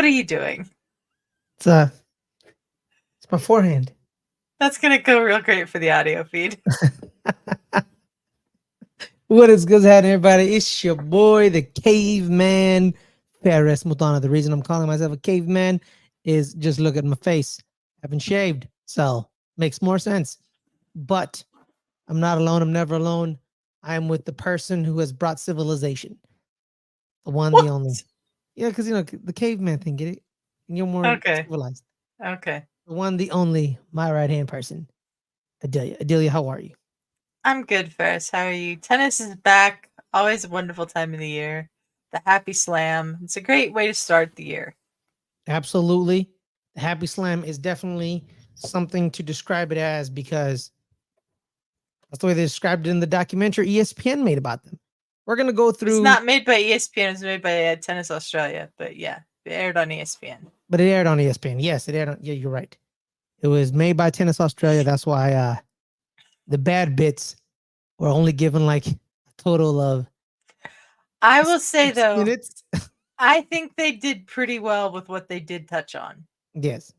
What are you doing? It's my forehand. That's gonna go real great for the audio feed. What is good happening, everybody? It's your boy, the caveman, Fares Muthana. The reason I'm calling myself a caveman is just look at my face. I haven't shaved, so makes more sense. But I'm not alone. I'm never alone. I am with the person who has brought civilization. The one, What? the only. Yeah, because the caveman thing, get it? And you're more Okay. civilized. Okay. The one, the only, my right hand person, Adelia. Adelia, how are you? I'm good, Ferris. How are you? Tennis is back. Always a wonderful time of the year. The Happy Slam. It's a great way to start the year. Absolutely. The Happy Slam is definitely something to describe it as because that's the way they described it in the documentary ESPN made about them. We're going to go through. It's not made by ESPN. It's made by Tennis Australia. But yeah, it aired on ESPN. But it aired on ESPN. Yes, it aired on. Yeah, you're right. It was made by Tennis Australia. That's why the bad bits were only given like a total of. I will say, though, minutes. I think they did pretty well with what they did touch on. Yes.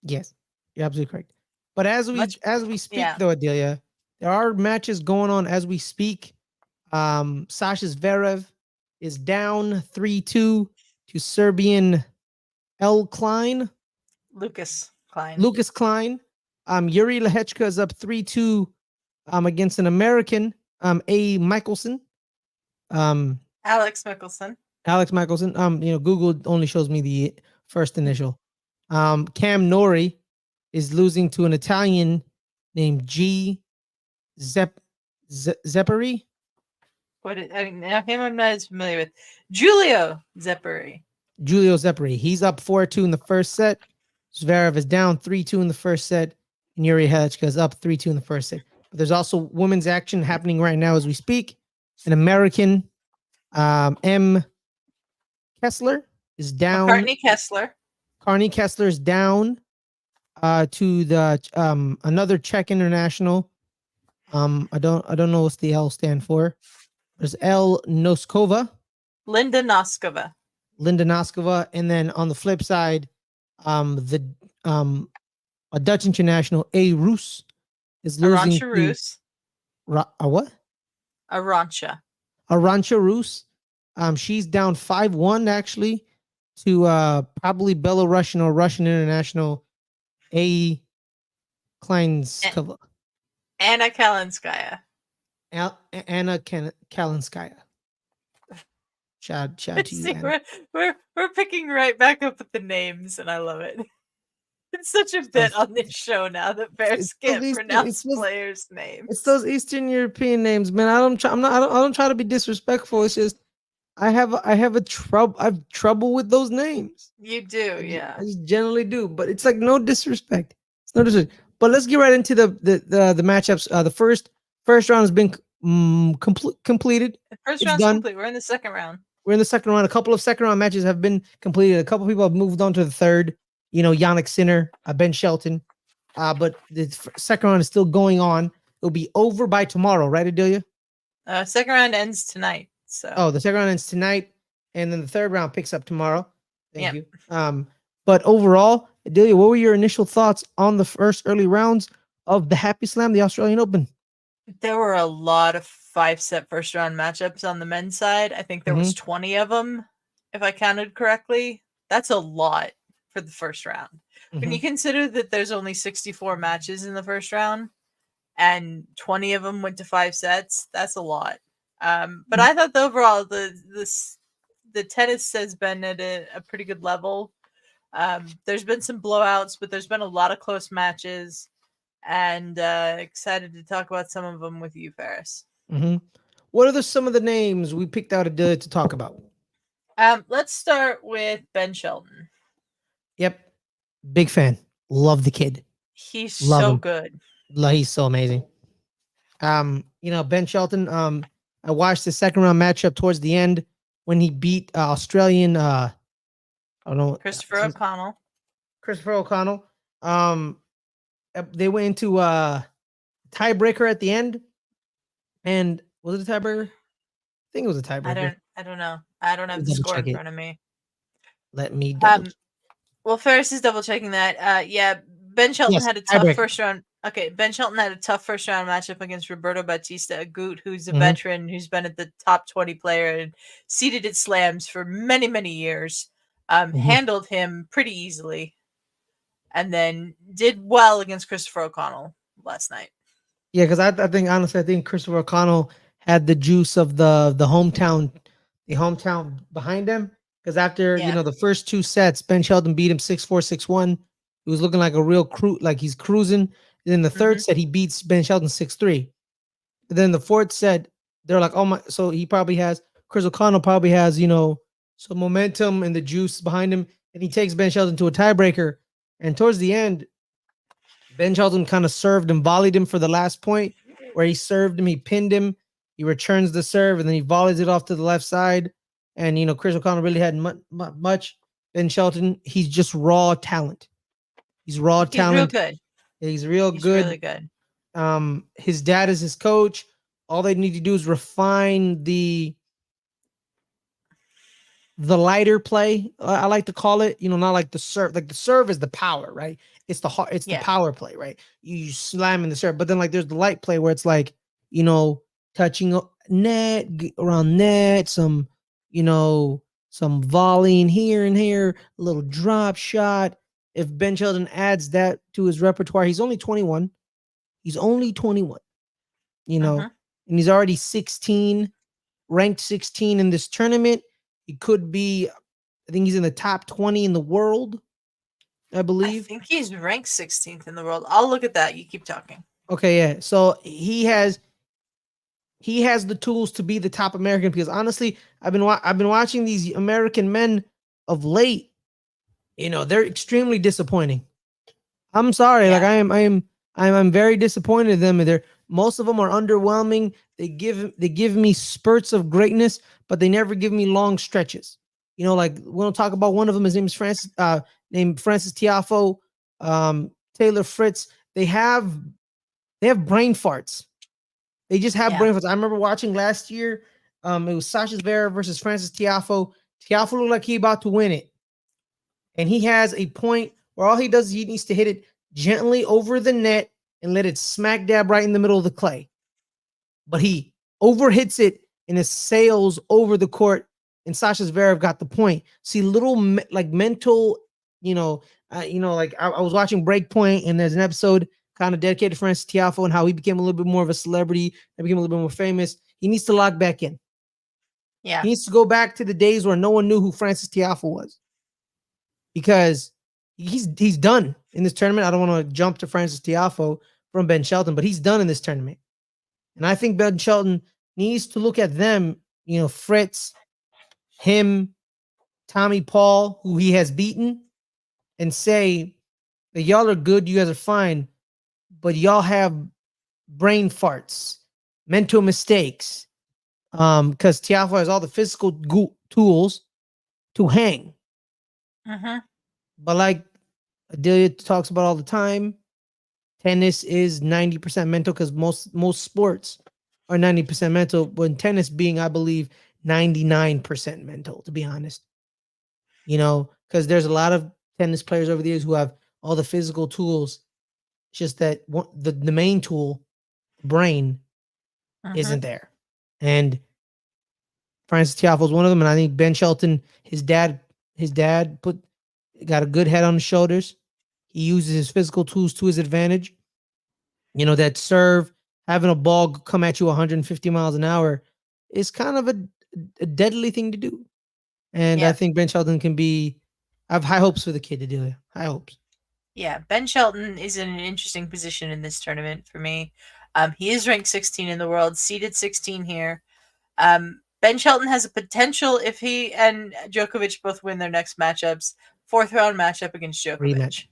Yes, you're absolutely correct. But as we speak, though, Adelia, there are matches going on as we speak. Sasha Zverev is down 3-2 to Serbian Lucas Klein. Yuri Lehechka is up 3-2 against an American, A. Michelson. Alex Michelson. Google only shows me the first initial. Cam Nori is losing to an Italian named G. Zepperi. Now him I'm not as familiar with. Giulio Zepperi. He's up 4-2 in the first set. Zverev is down 3-2 in the first set. And Yuri Helichka is up 3-2 in the first set. But there's also women's action happening right now as we speak. An American, M. Kessler, is down. Carney Kessler is down to the another Czech international. I don't know what's the L stand for. There's L Noskova. Linda Noskova. And then on the flip side, a Dutch international, A Roos, is losing Arantxa Rus. What? Arantxa Rus. She's down 5-1 actually to probably Belarusian or Russian international A. Kleinskova. Anna Kalinskaya. Anna Kalinskaya. Shout to you. We're picking right back up with the names, and I love it. It's such a bit on this show now that Bears can't pronounce players' names. It's those Eastern European names, man. I don't try to be disrespectful. It's just I have trouble with those names. You do, yeah. I just generally do, but it's like no disrespect. It's no disrespect. But let's get right into the matchups. The first round has been completed. The first round's complete. We're in the second round. A couple of second round matches have been completed. A couple of people have moved on to the third. Yannick Sinner, Ben Shelton. But the second round is still going on. It'll be over by tomorrow, right, Adelia? Second round ends tonight. So. The second round ends tonight, and then the third round picks up tomorrow. Thank you. But overall, Adelia, what were your initial thoughts on the first early rounds of the Happy Slam, the Australian Open? There were a lot of 5-set first round matchups on the men's side. I think there was 20 of them, if I counted correctly. That's a lot for the first round. When you consider that there's only 64 matches in the first round and 20 of them went to 5 sets, that's a lot. But I thought overall the tennis has been at a pretty good level. There's been some blowouts, but there's been a lot of close matches, and excited to talk about some of them with you, Ferris. What are some of the names we picked out to talk about? Let's start with Ben Shelton. Yep, big fan. Love the kid. He's so good. He's so amazing. Ben Shelton. I watched the second round matchup towards the end when he beat Australian. I don't know. Christopher O'Connell. They went into tiebreaker at the end, and was it a tiebreaker? I think it was a tiebreaker. I don't know. I don't have the score in front of me. Let me double. Well, Ferris is double checking that. Yeah, Ben Shelton had a tough first round. Okay, Ben Shelton had a tough first round matchup against Roberto Bautista Agut, who's a veteran, who's been at the top 20 player and seeded at slams for many, many years. Handled him pretty easily, and then did well against Christopher O'Connell last night. Yeah, because I think honestly, I think Christopher O'Connell had the juice of the hometown behind him. Because after the first two sets, Ben Shelton beat him 6-4, 6-1. He was looking like a real like he's cruising. And then the third set, he beats Ben Shelton 6-3. Then the fourth set, they're like, oh my! So he probably has Chris O'Connell probably has some momentum and the juice behind him, and he takes Ben Shelton to a tiebreaker. And towards the end, Ben Shelton kind of served and volleyed him for the last point, where he served him, he pinned him, he returns the serve, and then he volleys it off to the left side. And Chris O'Connell really had much. Ben Shelton, he's just raw talent. He's raw talent. Real good. He's real he's good. Really good. His dad is his coach. All they need to do is refine the lighter play. I like to call it, not like the serve. Like the serve is the power, right? It's the power play, right? You slam in the serve, but then like there's the light play where it's like, touching net around net, some volleying here and here, a little drop shot. If Ben Shelton adds that to his repertoire, he's only 21. He's only 21, and he's already 16, ranked 16 in this tournament. He could be, I think he's in the top 20 in the world, I believe. I think he's ranked 16th in the world. I'll look at that. You keep talking. Okay, yeah. So he has the tools to be the top American, because honestly, I've been watching these American men of late. They're extremely disappointing. I'm sorry, like I'm very disappointed in them. Most of them are underwhelming. They give me spurts of greatness, but they never give me long stretches. Like we'll talk about one of them. His name is Francis Tiafoe, Taylor Fritz. They have brain farts. They just have brain farts. I remember watching last year. It was Sasha Zverev versus Francis Tiafoe. Tiafoe looked like he about to win it, and he has a point where all he does is he needs to hit it gently over the net and let it smack dab right in the middle of the clay. But he overhits it and it sails over the court, and Sasha Zverev got the point. See, little mental, like I was watching Breakpoint, and there's an episode kind of dedicated to Francis Tiafoe and how he became a little bit more of a celebrity and became a little bit more famous. He needs to lock back in. Yeah. He needs to go back to the days where no one knew who Francis Tiafoe was, because he's done in this tournament. I don't want to jump to Francis Tiafoe from Ben Shelton, but he's done in this tournament. And I think Ben Shelton needs to look at them, Fritz, him, Tommy Paul, who he has beaten, and say that y'all are good, you guys are fine, but y'all have brain farts, mental mistakes, because Tiafoe has all the physical tools to hang. But like Adelia talks about all the time, tennis is 90% mental, because most sports are 90% mental, when tennis being, I believe, 99% mental, to be honest. Because there's a lot of tennis players over the years who have all the physical tools. It's just that the main tool, brain, isn't there. And Francis Tiafoe is one of them. And I think Ben Shelton, his dad got a good head on his shoulders. He uses his physical tools to his advantage. That serve, having a ball come at you 150 miles an hour is kind of a deadly thing to do. And I think Ben Shelton I have high hopes for the kid, Adelia. High hopes. Yeah, Ben Shelton is in an interesting position in this tournament for me. He is ranked 16 in the world, seeded 16 here. Ben Shelton has a potential, if he and Djokovic both win their next matchups, 4th round matchup against Djokovic. Rematch.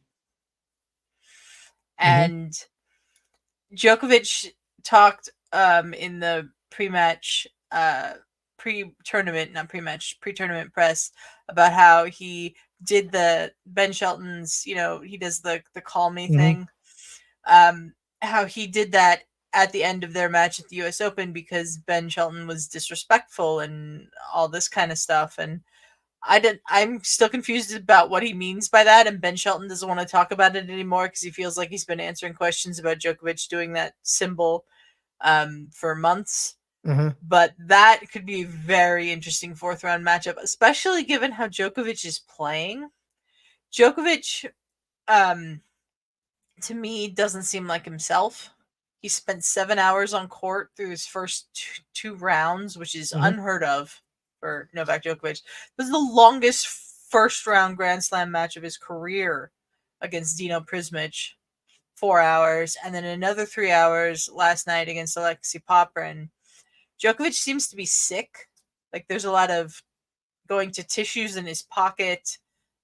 And Djokovic talked in the pre-tournament press about how he did the Ben Shelton's, he does the call me thing. How he did that at the end of their match at the US Open because Ben Shelton was disrespectful and all this kind of stuff. And I'm still confused about what he means by that, and Ben Shelton doesn't want to talk about it anymore because he feels like he's been answering questions about Djokovic doing that symbol for months. But that could be a very interesting fourth round matchup, especially given how Djokovic is playing. Djokovic, to me, doesn't seem like himself. He spent 7 hours on court through his first two rounds, which is unheard of for Novak Djokovic. This is the longest first round Grand Slam match of his career against Dino Prismic, 4 hours, and then another 3 hours last night against Alexei Popyrin. Djokovic seems to be sick. Like, there's a lot of going to tissues in his pocket.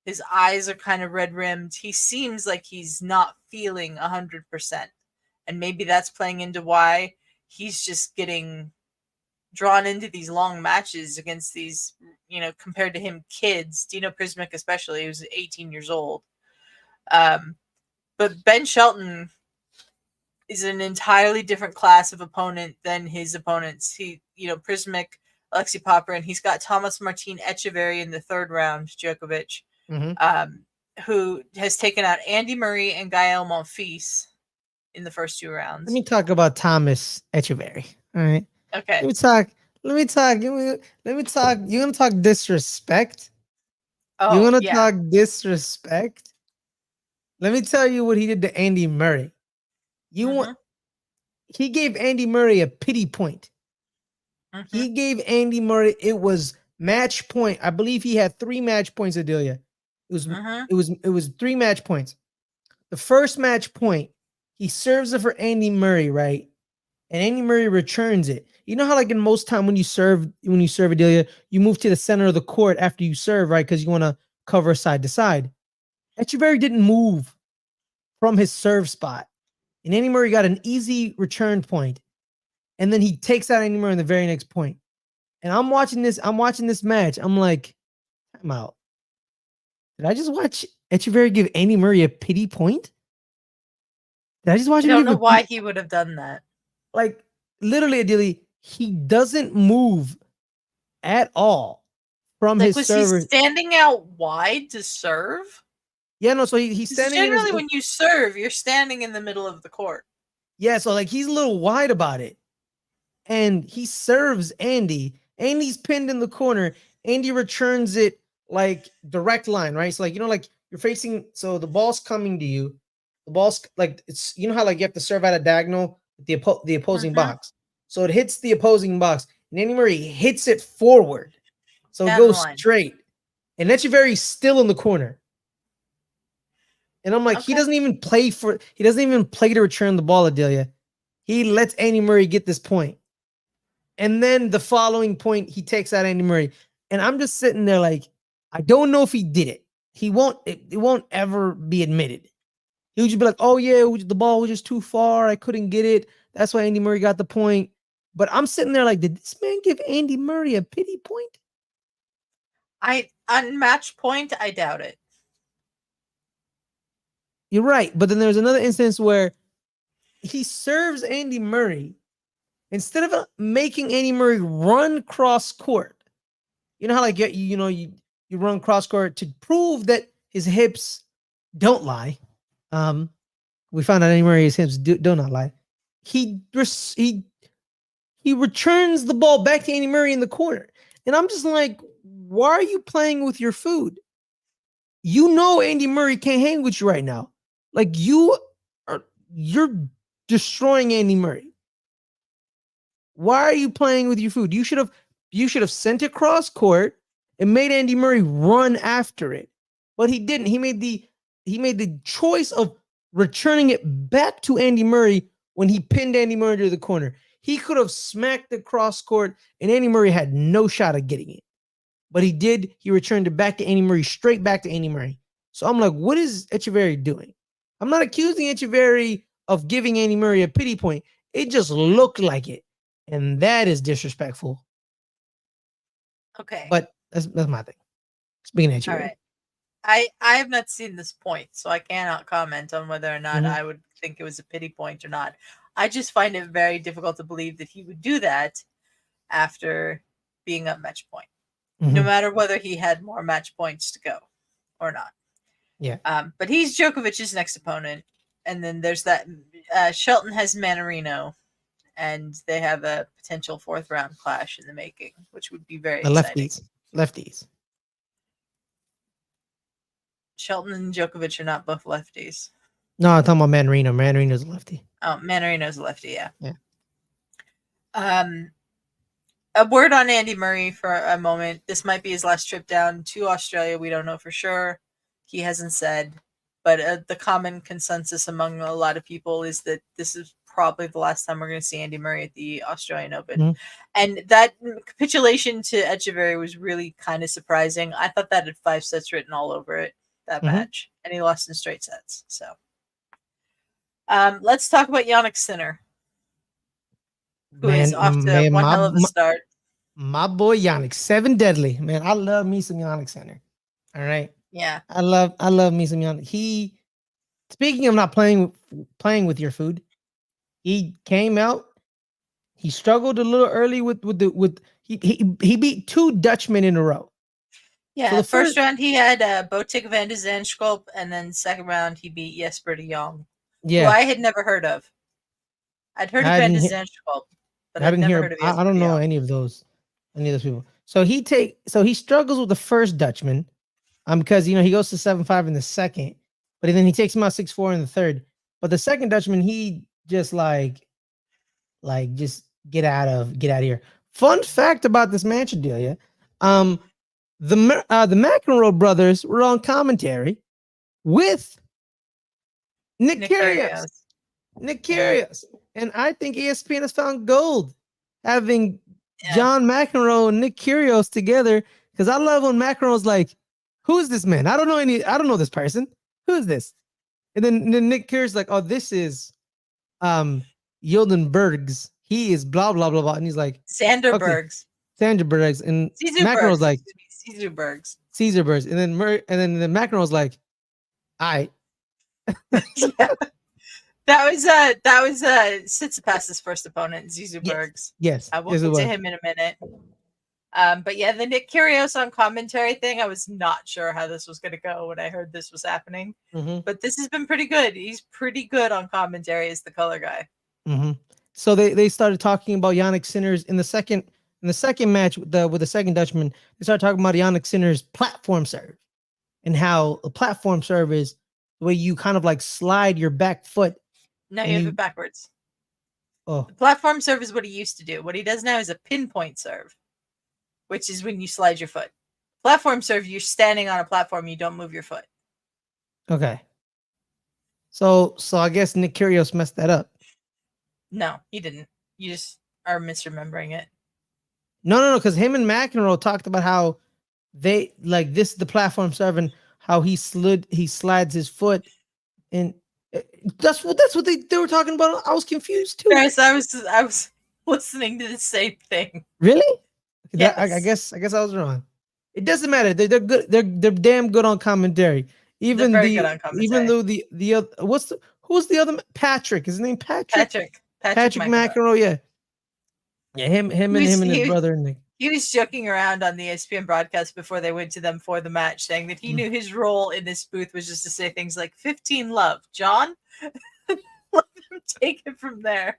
His eyes are kind of red rimmed. He seems like he's not feeling 100%. And maybe that's playing into why he's just getting drawn into these long matches against these, compared to him, kids, Dino Prismic especially, who's 18 years old. But Ben Shelton is an entirely different class of opponent than his opponents. He, Prismic, Alexei Popyrin, he's got Thomas Martin Etcheverry in the third round, Djokovic, who has taken out Andy Murray and Gael Monfils in the first 2 rounds. Let me talk about Thomas Etcheverry. All right. Okay. Let me talk. You're gonna talk disrespect. Oh, you're gonna talk disrespect. Let me tell you what he did to Andy Murray. He gave Andy Murray a pity point. He gave Andy Murray, it was match point. I believe he had 3 match points, Adelia. It was 3 match points. The first match point, he serves it for Andy Murray, right? And Andy Murray returns it. You know how, like, in most time when you serve Adelia, you move to the center of the court after you serve, right? Because you want to cover side to side. Etcheverry didn't move from his serve spot. And Andy Murray got an easy return point. And then he takes out Andy Murray in the very next point. And I'm watching this match. I'm like, I'm out. Did I just watch Etcheverry give Andy Murray a pity point? Did I just watch him? I don't know why he would have done that. Like, literally, Adelia, he doesn't move at all from his server. Was he standing out wide to serve? Yeah, no, so he's standing. Generally, when you serve, you're standing in the middle of the court. Yeah, so, like, he's a little wide about it. And he serves Andy. Andy's pinned in the corner. Andy returns it, like, direct line, right? So, like, like, you're facing, so the ball's coming to you. The ball's, like, it's, how, like, you have to serve at a diagonal with the opposing box. So it hits the opposing box. And Andy Murray hits it forward. So it goes straight. And Etcheverry's still in the corner. And I'm like, he doesn't even play to return the ball, Adelia. He lets Andy Murray get this point. And then the following point, he takes out Andy Murray. And I'm just sitting there like, I don't know if he did it. It won't ever be admitted. He would just be like, oh yeah, the ball was just too far. I couldn't get it. That's why Andy Murray got the point. But I'm sitting there like, did this man give Andy Murray a pity point? On match point, I doubt it. You're right. But then there's another instance where he serves Andy Murray. Instead of making Andy Murray run cross court, you know how, like, you run cross court to prove that his hips don't lie. We found out Andy Murray's hips do not lie. He returns the ball back to Andy Murray in the corner, and I'm just like, why are you playing with your food? Andy Murray can't hang with you right now. Like, you're destroying Andy Murray. Why are you playing with your food? You should have sent it cross court and made Andy Murray run after it. But he didn't. He made the choice of returning it back to Andy Murray when he pinned Andy Murray to the corner. He could have smacked the cross court and Andy Murray had no shot at getting it. But he did. He returned it back to Andy Murray, straight back to Andy Murray. So I'm like, what is Etcheverry doing? I'm not accusing Etcheverry of giving Andy Murray a pity point. It just looked like it. And that is disrespectful. Okay. But that's my thing. Speaking of Etcheverry. All right. I have not seen this point, so I cannot comment on whether or not I would think it was a pity point or not. I just find it very difficult to believe that he would do that after being up match point. no matter whether he had more match points to go or not. Yeah. But he's Djokovic's next opponent. And then there's that Shelton has Manarino, and they have a potential 4th round clash in the making, which would be very exciting. Lefties. Shelton and Djokovic are not both lefties. No, I'm talking about Manarino. Manarino's a lefty. Oh, Manarino's a lefty, yeah. Yeah. A word on Andy Murray for a moment. This might be his last trip down to Australia. We don't know for sure. He hasn't said. But the common consensus among a lot of people is that this is probably the last time we're going to see Andy Murray at the Australian Open. And that capitulation to Echeverry was really kind of surprising. I thought that had 5 sets written all over it, that match. And he lost in straight sets. So let's talk about Jannik Sinner, who is off to one hell of a start. My boy Jannik, 7 deadly. Man, I love me some Jannik Sinner. All right. Yeah. I love me some Jannik. He, speaking of not playing with your food, he came out. He struggled a little early he beat 2 Dutchmen in a row. Yeah, so the first round he had Botic van de Zandschulp, and then second round he beat Jesper de Jong, who I had never heard of. I'd heard of van de Zandschulp, but I'd never heard of Jesper. I don't know any of those people. So he struggles with the first Dutchman, because he goes to 7-5 in the second, but then he takes him out 6-4 in the third. But the second Dutchman, he just just get out of here. Fun fact about this match, Adelia. The McEnroe brothers were on commentary with Nick Kyrgios. Nick Kyrgios. And I think ESPN has found gold having John McEnroe and Nick Kyrgios together, because I love when McEnroe's like, who is this man? I don't know this person. Who is this? And then Nick Kyrgios like, oh, this is Yildenbergs. He is blah blah blah blah. And he's like, Sanderbergs. Sanderbergs. And McEnroe's like, Caesarbergs. And then the McEnroe's like, all right. That was Tsitsipas's first opponent, Zizoubergs. Yes. We'll get to him in a minute. But yeah, the Nick Kyrgios on commentary thing, I was not sure how this was going to go when I heard this was happening. But this has been pretty good. He's pretty good on commentary as the color guy. So they started talking about Jannik Sinner's in the second match with the second Dutchman. They started talking about Jannik Sinner's platform serve, and how a platform serve is the way you kind of like slide your back foot. No, you have it backwards. Oh, the platform serve is what he used to do. What he does now is a pinpoint serve, which is when you slide your foot. Platform serve, you're standing on a platform, you don't move your foot. Okay. So I guess Nick Kyrgios messed that up. No, he didn't. You just are misremembering it. No, because him and McEnroe talked about how they like this is the platform serve and how he slides his foot, and that's what they were talking about. I was confused too. Yes, I was listening to the same thing. Really? Yes. I guess I was wrong. It doesn't matter. They're good. They're damn good on commentary. Even good on commentary. Even though the other who's the other Patrick? Is his name Patrick? Patrick McEnroe. Yeah. Him and his brother Nick. He was joking around on the ESPN broadcast before they went to them for the match, saying that he knew his role in this booth was just to say things like 15 love, John. Let him take it from there.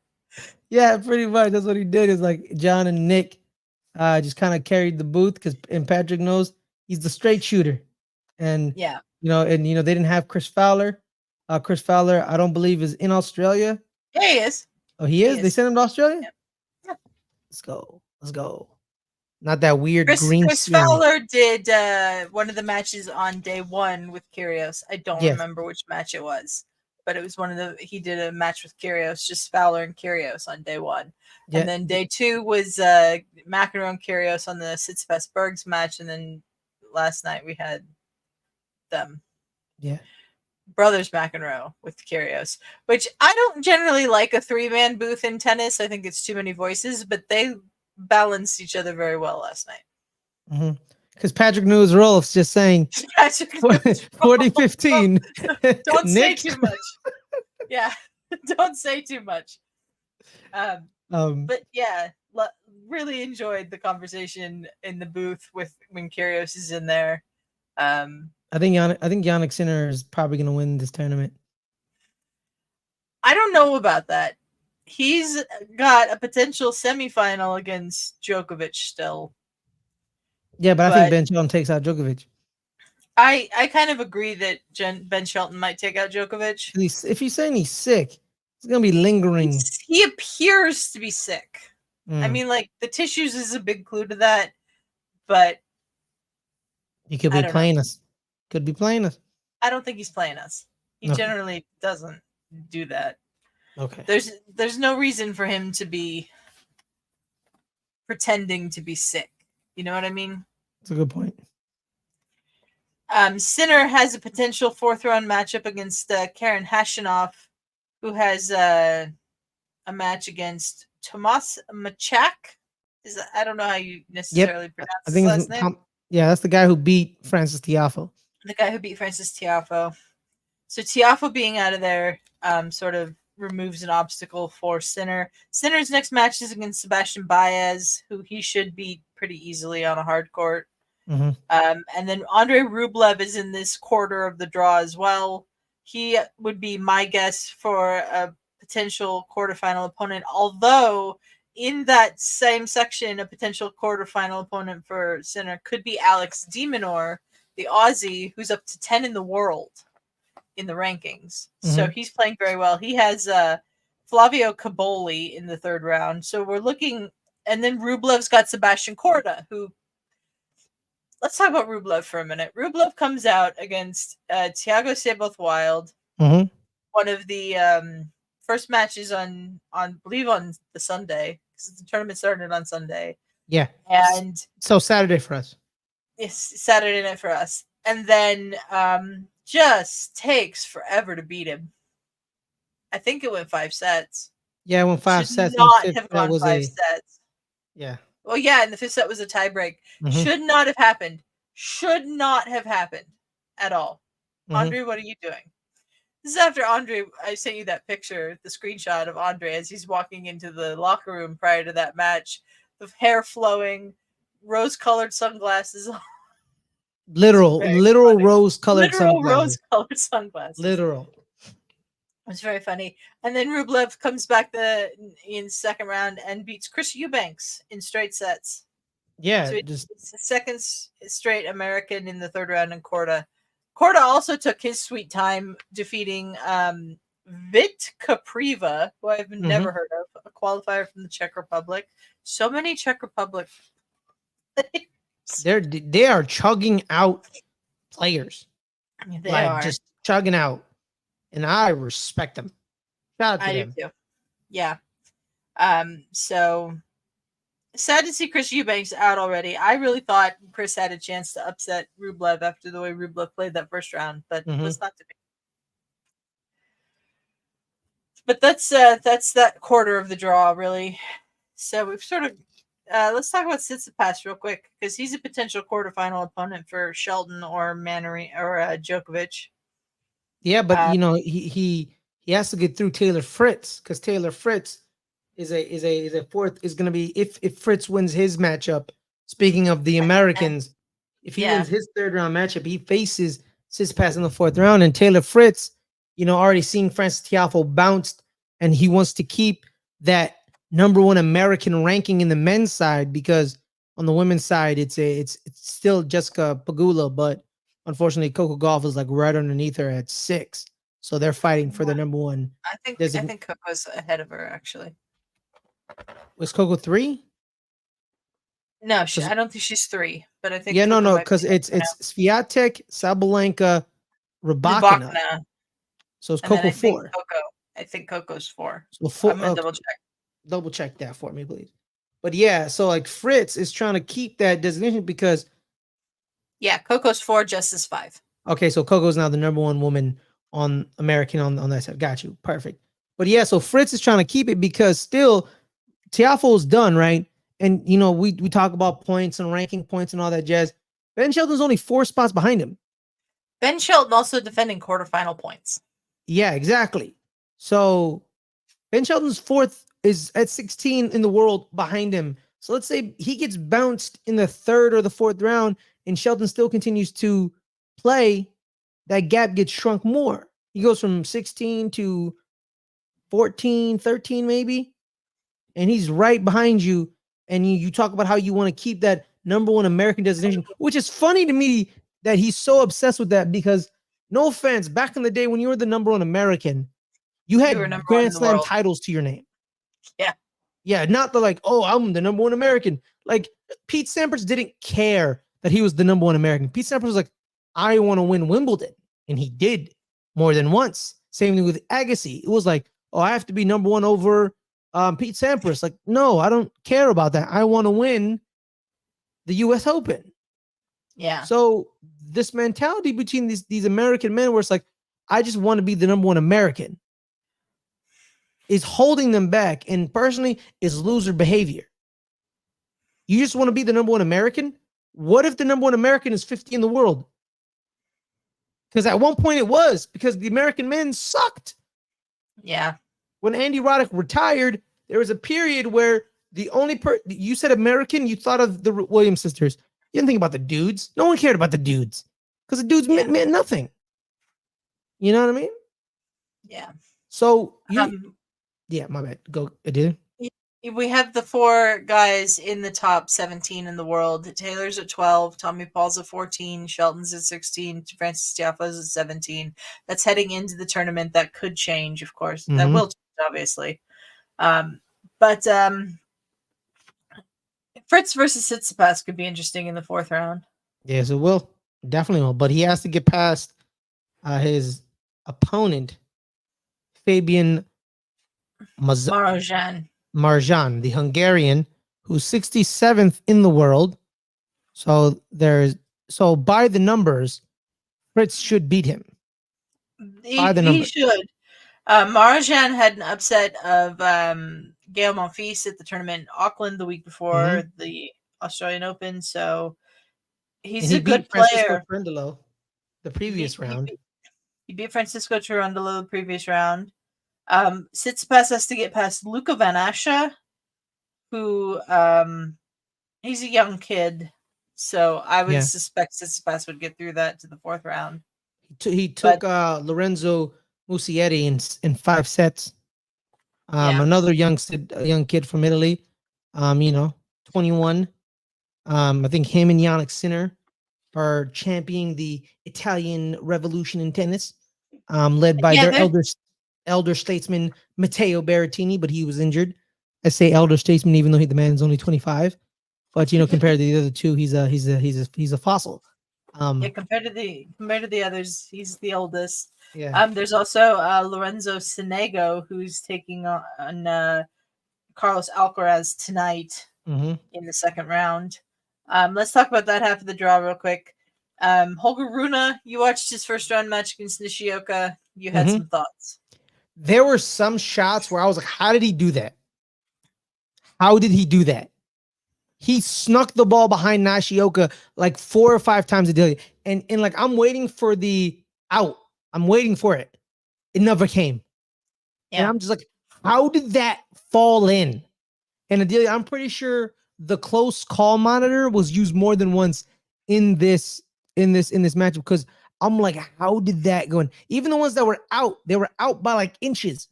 Yeah, pretty much. That's what he did. Is like John and Nick just kind of carried the booth and Patrick knows he's the straight shooter. And they didn't have Chris Fowler. Chris Fowler, I don't believe, is in Australia. Yeah, he is. Oh, he is? They sent him to Australia? Yep. Let's go. Not that weird Chris Fowler did one of the matches on day one with Kyrgios. I don't remember which match it was, but it was he did a match with Kyrgios, just Fowler and Kyrgios on day one. Yeah. And then day two was McEnroe and Kyrgios on the Tsitsipas Bergs match. And then last night we had them. Yeah. Brothers McEnroe with Kyrgios, which I don't generally like a 3-man booth in tennis. I think it's too many voices, but they balanced each other very well last night. Because Patrick knew his role of just saying 40-15. Don't say too much. Yeah, don't say too much. But yeah, really enjoyed the conversation in the booth with when Kyrgios is in there. I think Jannik Sinner is probably going to win this tournament. I don't know about that. He's got a potential semifinal against Djokovic still. Yeah, but I think Ben Shelton takes out Djokovic. I kind of agree that Ben Shelton might take out Djokovic. If he's saying he's sick, it's going to be lingering. He appears to be sick. I mean, like, the tissues is a big clue to that, but he could be playing us. Could be playing us. I don't think he's playing us. He generally doesn't do that. Okay. There's no reason for him to be pretending to be sick. You know what I mean? That's a good point. Sinner has a potential fourth round matchup against Karen Hashinoff, who has a match against Tomas Machak. I don't know how you necessarily pronounce his last name. Yeah, that's the guy who beat Francis Tiafoe. The guy who beat Francis Tiafoe. So Tiafoe being out of there sort of removes an obstacle for Sinner. Sinner's next match is against Sebastian Baez, who he should beat pretty easily on a hard court. Mm-hmm. And then Andrei Rublev is in this quarter of the draw as well. He would be my guess for a potential quarterfinal opponent, although in that same section, a potential quarterfinal opponent for Sinner could be Alex de Minaur, the Aussie, who's up to 10 in the world in the rankings. Mm-hmm. So he's playing very well. He has Flavio Caboli in the third round. So we're looking, and then Rublev's got Sebastian Korda, who, let's talk about Rublev for a minute. Rublev comes out against Thiago Seyboth-Wild, one of the first matches on believe on the Sunday, because the tournament started on Sunday. Yeah. And so Saturday for us. Yes, Saturday night for us. And then just takes forever to beat him. I think it went 5 sets. Yeah, it went 5 sets. Should not have gone 5 sets. Yeah. Well, yeah, and the 5th set was a tiebreak. Should not have happened. Should not have happened at all. Andre, what are you doing? This is after Andre, I sent you that picture, the screenshot of Andre as he's walking into the locker room prior to that match. The hair flowing, rose-colored sunglasses. Literal rose-colored sunglasses. Rose-colored sunglasses. Literal. It's very funny. And then Rublev comes back in second round and beats Chris Eubanks in straight sets. Yeah. So it's the second straight American in the third round in Korda. Korda also took his sweet time defeating Vit Kapriva, who I've never heard of, a qualifier from the Czech Republic. So many Czech Republic players. They are chugging out players. They are just chugging out. And I respect them. Shout out to them. Do too. Yeah. So sad to see Chris Eubanks out already. I really thought Chris had a chance to upset Rublev after the way Rublev played that first round, but it was not to be. But that's that quarter of the draw, really. So we've sort of let's talk about Tsitsipas real quick, because he's a potential quarterfinal opponent for Shelton or Mannering or Djokovic. Yeah, but he has to get through Taylor Fritz, because Taylor Fritz is a fourth, is going to be, if Fritz wins his matchup. Speaking of the Americans, if he wins his third round matchup, he faces Tsitsipas in the fourth round, and Taylor Fritz, already seeing Francis Tiafoe bounced, and he wants to keep that number 1 American ranking in the men's side, because on the women's side it's still Jessica Pegula, but unfortunately Coco Gauff is like right underneath her at 6, so they're fighting for the number 1. I think Coco's ahead of her, actually. Was Coco 3? No, I don't think she's 3, but I think no, because it's Swiatek, Sabalenka, Rybakina. So it's Coco 4. I think Coco's 4. So 4. I'm gonna double check. Double check that for me, please. But yeah, so like Fritz is trying to keep that designation because Coco's 4, Jess is 5. Okay, so Coco's now the number 1 woman on American on that side. Got you. Perfect. But yeah, so Fritz is trying to keep it because still Tiafoe's done, right? And we talk about points and ranking points and all that jazz. Ben Shelton's only 4 spots behind him. Ben Shelton also defending quarterfinal points. Yeah, exactly. So Ben Shelton's 4th is at 16 in the world behind him. So let's say he gets bounced in the 3rd or the 4th round and Shelton still continues to play, that gap gets shrunk more. He goes from 16 to 14, 13 maybe, and he's right behind you. And you talk about how you want to keep that #1 American designation, which is funny to me that he's so obsessed with that because, no offense, back in the day when you were the #1 American, you were had number 1 in Grand the Slam world. titles to your name. Yeah. Yeah, not the like, oh, I'm the #1 American. Like Pete Sampras didn't care that he was the #1 American. Pete Sampras was like, I want to win Wimbledon. And he did more than once. Same thing with Agassi. It was like, oh, I have to be #1 over Pete Sampras. Like, no, I don't care about that. I want to win the US Open. Yeah. So this mentality between these American men where it's like, I just want to be the #1 American is holding them back, and personally is loser behavior. You just want to be the #1 American? What if the #1 American is 50 in the world? Because at one point it was, because the American men sucked. Yeah. When Andy Roddick retired, there was a period where the only you said American, you thought of the Williams sisters. You didn't think about the dudes. No one cared about the dudes because the dudes meant nothing. You know what I mean? Yeah. So yeah, my bad. Go, Adelia. We have the 4 guys in the top 17 in the world. Taylor's at 12, Tommy Paul's at 14, Shelton's at 16, Francis Tiafoe's at 17. That's heading into the tournament. That could change, of course. That will change, obviously. But Fritz versus Tsitsipas could be interesting in the 4th round. Yes, it will. Definitely will. But he has to get past his opponent, Fabian Marjan, the Hungarian, who's 67th in the world. So by the numbers, Fritz should beat him. He should. Marjan had an upset of Gael Monfils at the tournament in Auckland the week before the Australian Open. So he's a good player. Francisco the previous round. He beat Francisco Cerundolo the previous round. Tsitsipas has to get past Luca Van Asche, who he's a young kid, so I would suspect Tsitsipas would get through that to the 4th round. He took Lorenzo Musetti in 5 sets. Another young kid from Italy, 21. I think him and Yannick Sinner are championing the Italian revolution in tennis, led by their elder statesman Matteo Berrettini, but he was injured. I say elder statesman even though the man is only 25, but compared to the other two, he's a fossil. Compared to the others, he's the oldest. Yeah. There's also Lorenzo Sonego, who's taking on Carlos Alcaraz tonight in the 2nd round. Let's talk about that half of the draw real quick. Holger Rune, you watched his 1st round match against Nishioka. You had some thoughts. There were some shots where I was like, how did he do that? How did he do that? He snuck the ball behind Nishioka like 4 or 5 times a day. And like, I'm waiting for the out. I'm waiting for it. It never came. Yeah. And I'm just like, how did that fall in? And Adelia, I'm pretty sure the close call monitor was used more than once in this match, because I'm like, how did that go in? Even the ones that were out, they were out by like inches.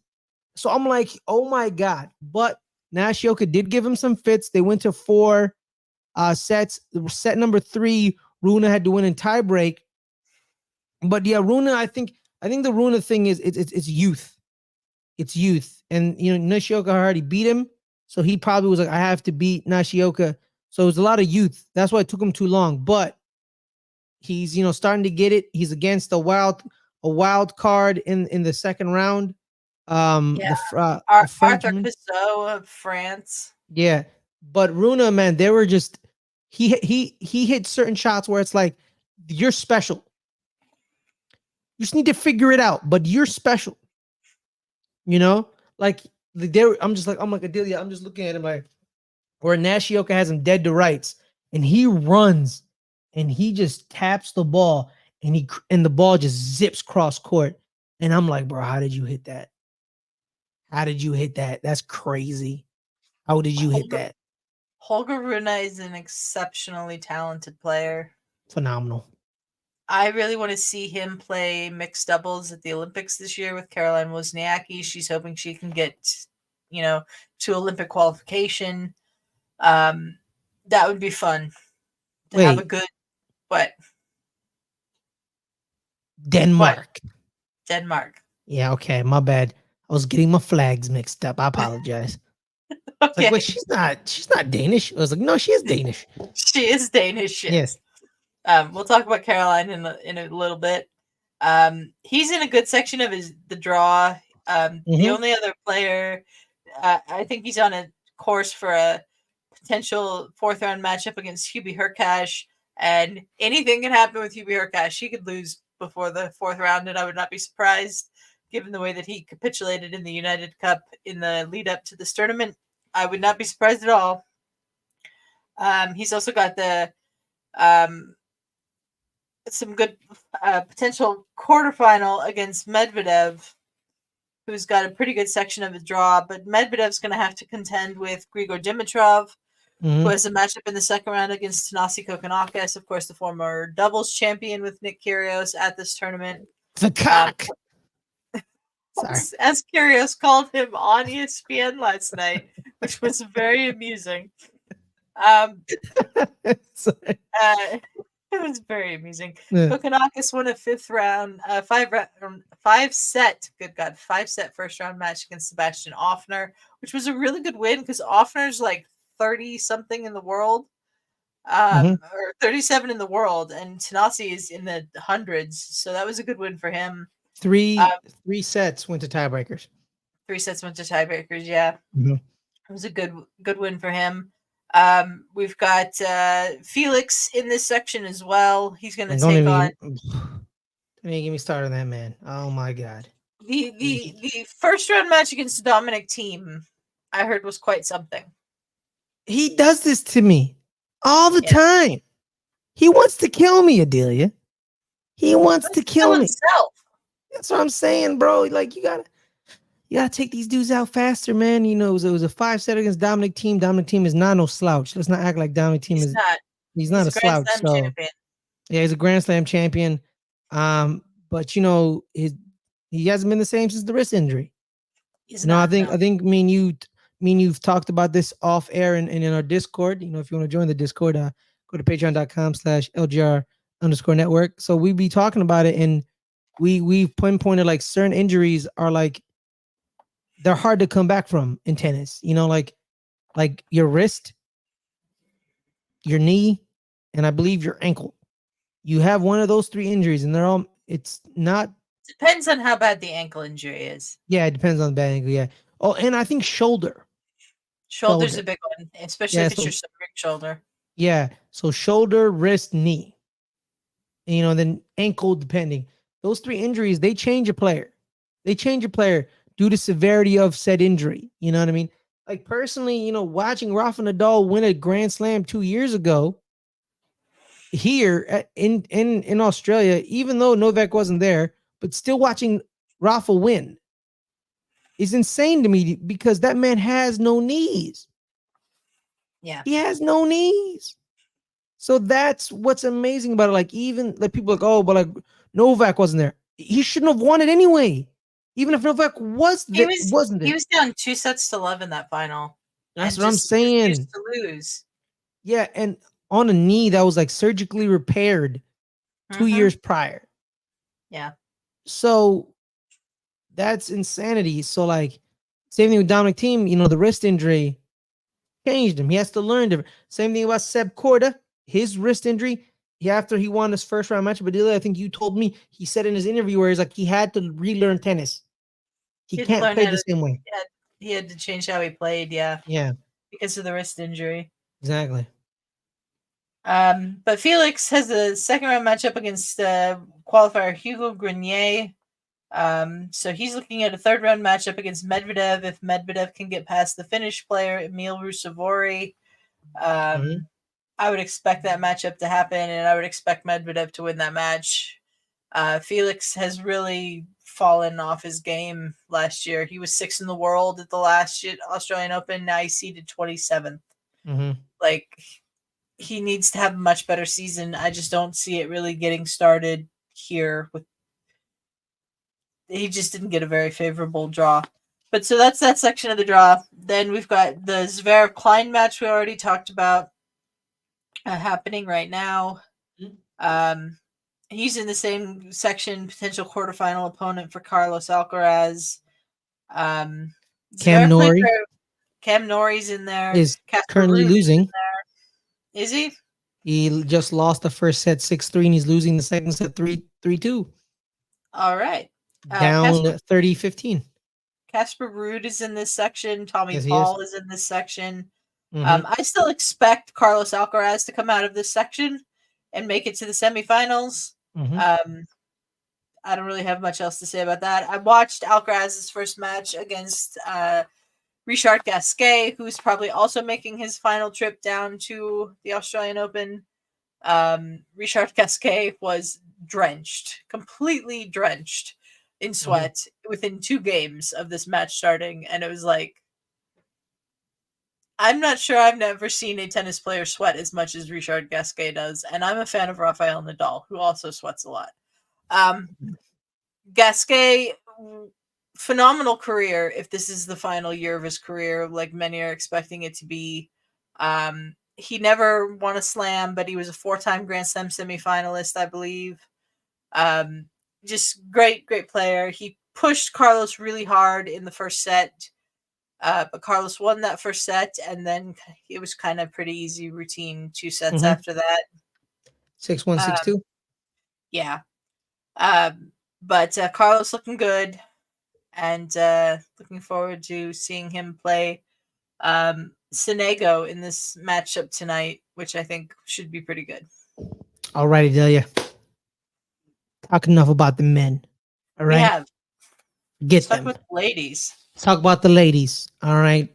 So I'm like, oh my God. But Nishioka did give him some fits. They went to 4 sets. Set number 3, Rune had to win in tiebreak. But yeah, Rune, I think the Rune thing is it's youth. It's youth. And Nishioka already beat him. So he probably was like, I have to beat Nishioka. So it was a lot of youth. That's why it took him too long. But he's starting to get it. He's against a wild card in the 2nd round. Arthur Cazot of France. Yeah, but Rune, man, they were just he hit certain shots where it's like, you're special. You just need to figure it out, but you're special. Like I'm like Adelia, I'm just looking at him like, where Nishioka has him dead to rights, and he runs and he just taps the ball, and the ball just zips cross court, and I'm like, bro, how did you hit that? How did you hit that? That's crazy. How did you hit that? Holger Rune is an exceptionally talented player. Phenomenal. I really want to see him play mixed doubles at the Olympics this year with Caroline Wozniacki. She's hoping she can get, to Olympic qualification. That would be fun to have a good. What? Denmark. What? Denmark. Yeah, okay, my bad. I was getting my flags mixed up. I apologize. Okay. Like, wait, she's not Danish. I was like, no, she is Danish. She is Danish. Yes. We'll talk about Caroline in a little bit. He's in a good section of the draw. The only other player, I think he's on a course for a potential 4th round matchup against Hubie Hurkacz, and anything can happen with Hubie Hurkacz. She could lose before the 4th round, and I would not be surprised, given the way that he capitulated in the United Cup in the lead up to this tournament. I would not be surprised at all. He's also got the some good potential quarterfinal against Medvedev, who's got a pretty good section of the draw, but Medvedev's going to have to contend with Grigor Dimitrov, who has a matchup in the second round against Thanasi Kokkinakis, of course, the former doubles champion with Nick Kyrgios at this tournament. The cock. Sorry. As Kyrgios called him on ESPN last night, which was very amusing. It was very amusing. Yeah. Kokkinakis won a 5th round, 5-set first round match against Sebastian Offner, which was a really good win because Offner's like 30 something in the world, or 37 in the world, and Thanasi is in the hundreds. So that was a good win for him. Three sets went to tiebreakers. 3 sets went to tiebreakers. Yeah, it was a good win for him. We've got Felix in this section as well. He's going to take on. Don't even get me started on that, man. Oh my god. The first round match against Dominic Thiem, I heard, was quite something. He does this to me all the time. He wants to kill me, Adelia. He wants to kill me. Himself. That's what I'm saying, bro. Like, you gotta take these dudes out faster, man. You know, it was a 5-set against Dominic Thiem. Dominic Thiem is not no slouch. Let's not act like Dominic Thiem is. He's not a slouch. So, yeah, he's a Grand Slam champion. But he hasn't been the same since the wrist injury. I think me and you've talked about this off air and in our Discord. You know, if you want to join the Discord, go to patreon.com/LGR_network. So we be talking about it, and we've pinpointed like certain injuries are like, they're hard to come back from in tennis. You know, like your wrist, your knee, and I believe your ankle. You have one of those 3 injuries, and it's not. Depends on how bad the ankle injury is. Yeah, it depends on the bad ankle. Yeah. Oh, and I think shoulder. Shoulder's a big one, especially if it's your cervic shoulder. Yeah. So shoulder, wrist, knee. And, then ankle, depending. Those 3 injuries, they change a player. They change a player due to severity of said injury. You know what I mean? Like, personally, watching Rafa Nadal win a Grand Slam 2 years ago here in Australia, even though Novak wasn't there, but still watching Rafa win is insane to me because that man has no knees. Yeah. He has no knees. So that's what's amazing about it. Like, even like people like, oh, but like Novak wasn't there. He shouldn't have won it anyway. Even if Novak wasn't there. He was down 2-0 in that final. That's what I'm saying. To lose. Yeah, and on a knee that was like surgically repaired 2 years prior. Yeah. So that's insanity. So like, same thing with Dominic Thiem, the wrist injury changed him. He has to learn different. Same thing about Seb Korda, his wrist injury. After he won his first round match, but Adelia, I think you told me, he said in his interview where he's like, he had to relearn tennis. He can't play the same way. He had to change how he played. Yeah. Yeah. Because of the wrist injury. Exactly. But Felix has a second round matchup against qualifier Hugo Grenier. So he's looking at a 3rd round matchup against Medvedev if Medvedev can get past the Finnish player Emil Ruusuvuori. I would expect that matchup to happen, and I would expect Medvedev to win that match. Felix has really fallen off his game last year. He was 6th in the world at the last Australian Open. Now he's seeded 27th. Like, he needs to have a much better season. I just don't see it really getting started here. He just didn't get a very favorable draw. But so that's that section of the draw. Then we've got the Zverev-Klein match we already talked about happening right now. He's in the same section, potential quarterfinal opponent for Carlos Alcaraz. Cam Norrie. Cam Norrie's in there. Is Casper currently Ruud losing. Is he? He just lost the first set 6-3, and he's losing the second set 3-2. All right. Down 30-15. Casper Ruud is in this section. Tommy Paul is in this section. I still expect Carlos Alcaraz to come out of this section and make it to the semifinals. I don't really have much else to say about that. I watched Alcaraz's first match against Richard Gasquet, who's probably also making his final trip down to the Australian Open. Richard Gasquet was completely drenched in sweat within 2 games of this match starting, and it was like, I'm not sure I've never seen a tennis player sweat as much as Richard Gasquet does, and I'm a fan of Rafael Nadal, who also sweats a lot. Gasquet, phenomenal career if this is the final year of his career, like many are expecting it to be. He never won a slam, but he was a 4-time Grand Slam semifinalist, I believe. Just great player. He pushed Carlos really hard in the first set, but Carlos won that first set, and then it was kind of pretty easy routine 2 sets after that. 6-1, 6-2. Yeah. But Carlos looking good, and looking forward to seeing him play Sonego in this matchup tonight, which I think should be pretty good. All right, Adelia. Talk enough about the men. All right. We have. Let's talk about the ladies. Let's talk about the ladies. All right.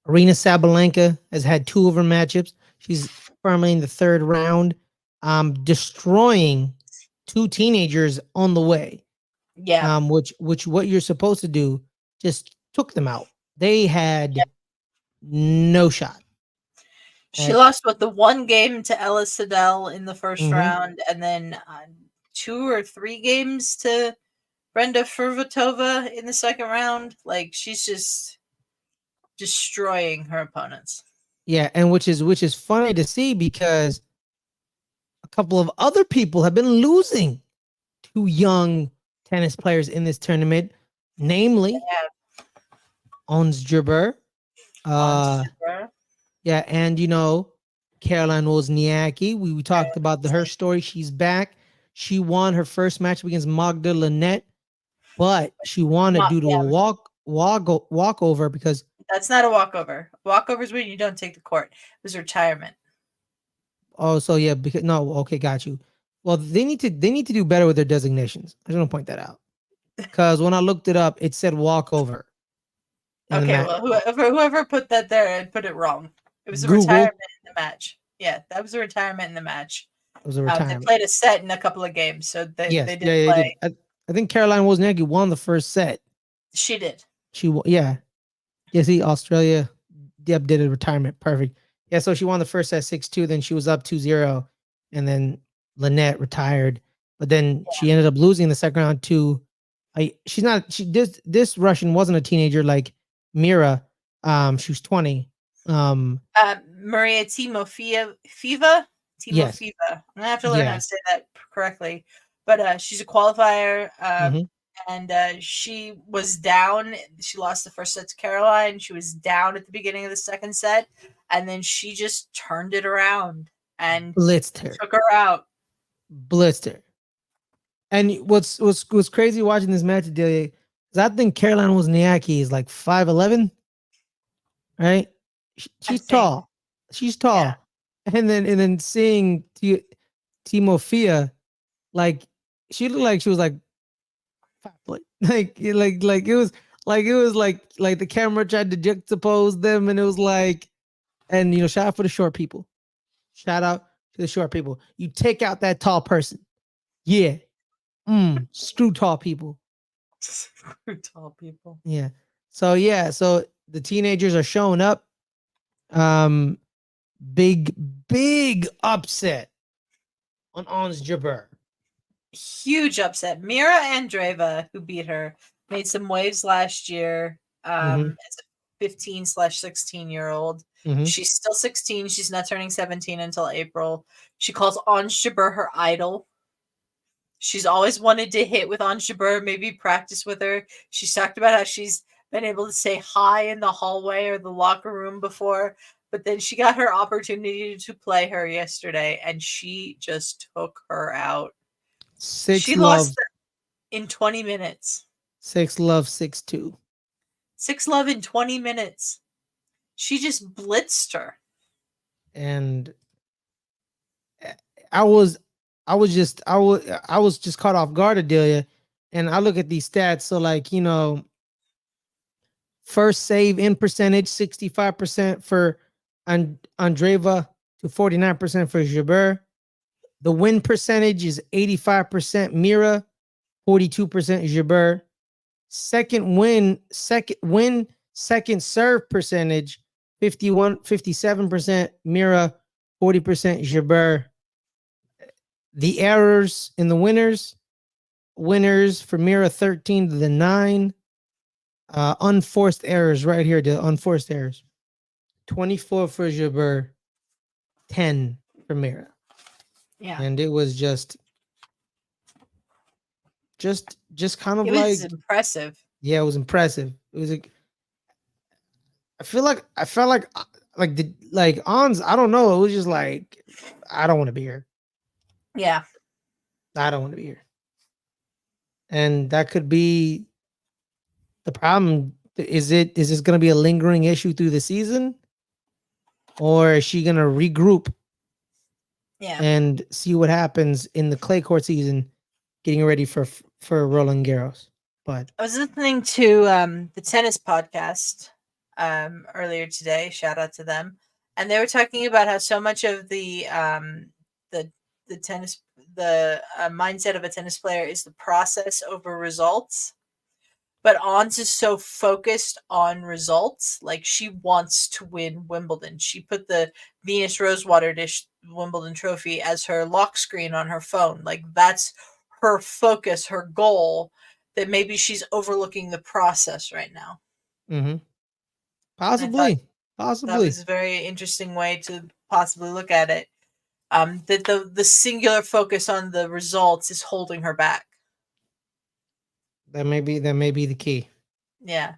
Arina Sabalenka has had 2 of her matchups. She's firmly in the 3rd round, destroying 2 teenagers on the way. Yeah. Which what you're supposed to do, just took them out. They had no shot. She lost the 1 game to Ella Sedell in the first round, and then 2 or 3 games to Brenda Fruhvirtova in the second round. Like, she's just destroying her opponents. Yeah, and which is funny to see, because a couple of other people have been losing to young tennis players in this tournament, namely Ons Jabeur. Yeah, and Caroline Wozniacki. We talked about her story. She's back. She won her first match against Magda Linette, but she won it due to a walkover, because that's not a walkover. Walkover is when you don't take the court. It was retirement. Oh, so yeah, got you. Well, they need to do better with their designations. I just want to point that out, because when I looked it up, it said walkover. Okay, well, whoever put that there and put it wrong. It was a retirement in the match. Yeah, that was a retirement in the match. It was a retirement. They played a set in a couple of games, so they did play. They did. I think Caroline Wozniacki won the first set. She did. Yeah. See, Australia, did a retirement. Perfect. Yeah, so she won the first set 6-2. Then she was up 2-0, and then Linette retired. But then she ended up losing the second round to. This Russian wasn't a teenager like Mira. She was 20. Maria Timofeeva. Yes. I'm gonna have to learn how to say that correctly. But she's a qualifier. And she was down. She lost the first set to Caroline. She was down at the beginning of the second set, and then she just turned it around and blitzed her. Took her out. Blitzed her. And what's crazy watching this match today is I think Caroline Wozniacki is like 5'11", right? She's tall. She's tall. Yeah. And then seeing Timofeeva, like, she looked like she was like 5 foot. Like it was like the camera tried to juxtapose them, and it was like, and shout out for the short people. Shout out to the short people. You take out that tall person, Yeah. Screw tall people. Screw tall people. Yeah. So the teenagers are showing up. Big upset on Ons Jabber. Huge upset. Mira Andreeva, who beat her, made some waves last year. As a 15/16-year-old. She's still 16. She's not turning 17 until April. She calls Ons Jabber her idol. She's always wanted to hit with Ons Jabber, maybe practice with her. She's talked about how she's been able to say hi in the hallway or the locker room before, but then she got her opportunity to play her yesterday, and she just took her out. She lost in 20 minutes. 6-love, 6-2. 6-love in 20 minutes. She just blitzed her. And I was just caught off guard, Adelia. And I look at these stats. So like, first save in percentage, 65% for Andreeva to 49% for Jabber. The win percentage is 85% Mira, 42% Jabber. Second serve percentage, 57% Mira, 40% Jabber. The errors in the winners for Mira 13-9. Unforced errors right here. The unforced errors, 24 for Jabber, 10 for Mira. Yeah, and it was just kind of it was impressive. Yeah, it was impressive. It was I felt like Ons, I don't know. It was just like, I don't want to be here. Yeah. I don't want to be here. And that could be the problem. Is this going to be a lingering issue through the season? Or is she going to regroup and see what happens in the clay court season, getting ready for Roland Garros? But I was listening to the tennis podcast earlier today. Shout out to them. And they were talking about how so much of the tennis, mindset of a tennis player is the process over results. But Ons is so focused on results. Like, she wants to win Wimbledon. She put the Venus Rosewater Dish Wimbledon trophy as her lock screen on her phone. Like, that's her focus, her goal, that maybe she's overlooking the process right now. Possibly. That was a very interesting way to possibly look at it. That the singular focus on the results is holding her back. That may be the key. Yeah.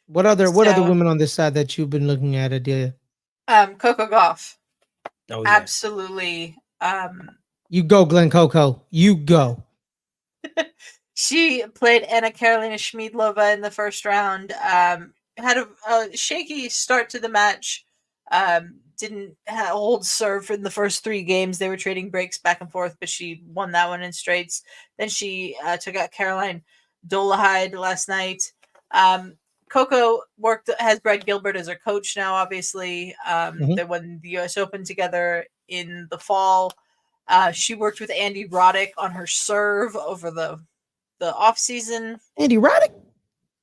What other women on this side that you've been looking at, Adelia? Coco Gauff. Oh, yeah. Absolutely. You go, Glenn Coco. You go. She played Anna Karolina Schmiedlova in the first round. Had a shaky start to the match. Didn't hold serve in the first 3 games. They were trading breaks back and forth, but she won that one in straights. Then she took out Caroline Dolehide last night. Coco has Brad Gilbert as her coach now, obviously. They won the US Open together in the fall. She worked with Andy Roddick on her serve over the off season. Andy Roddick?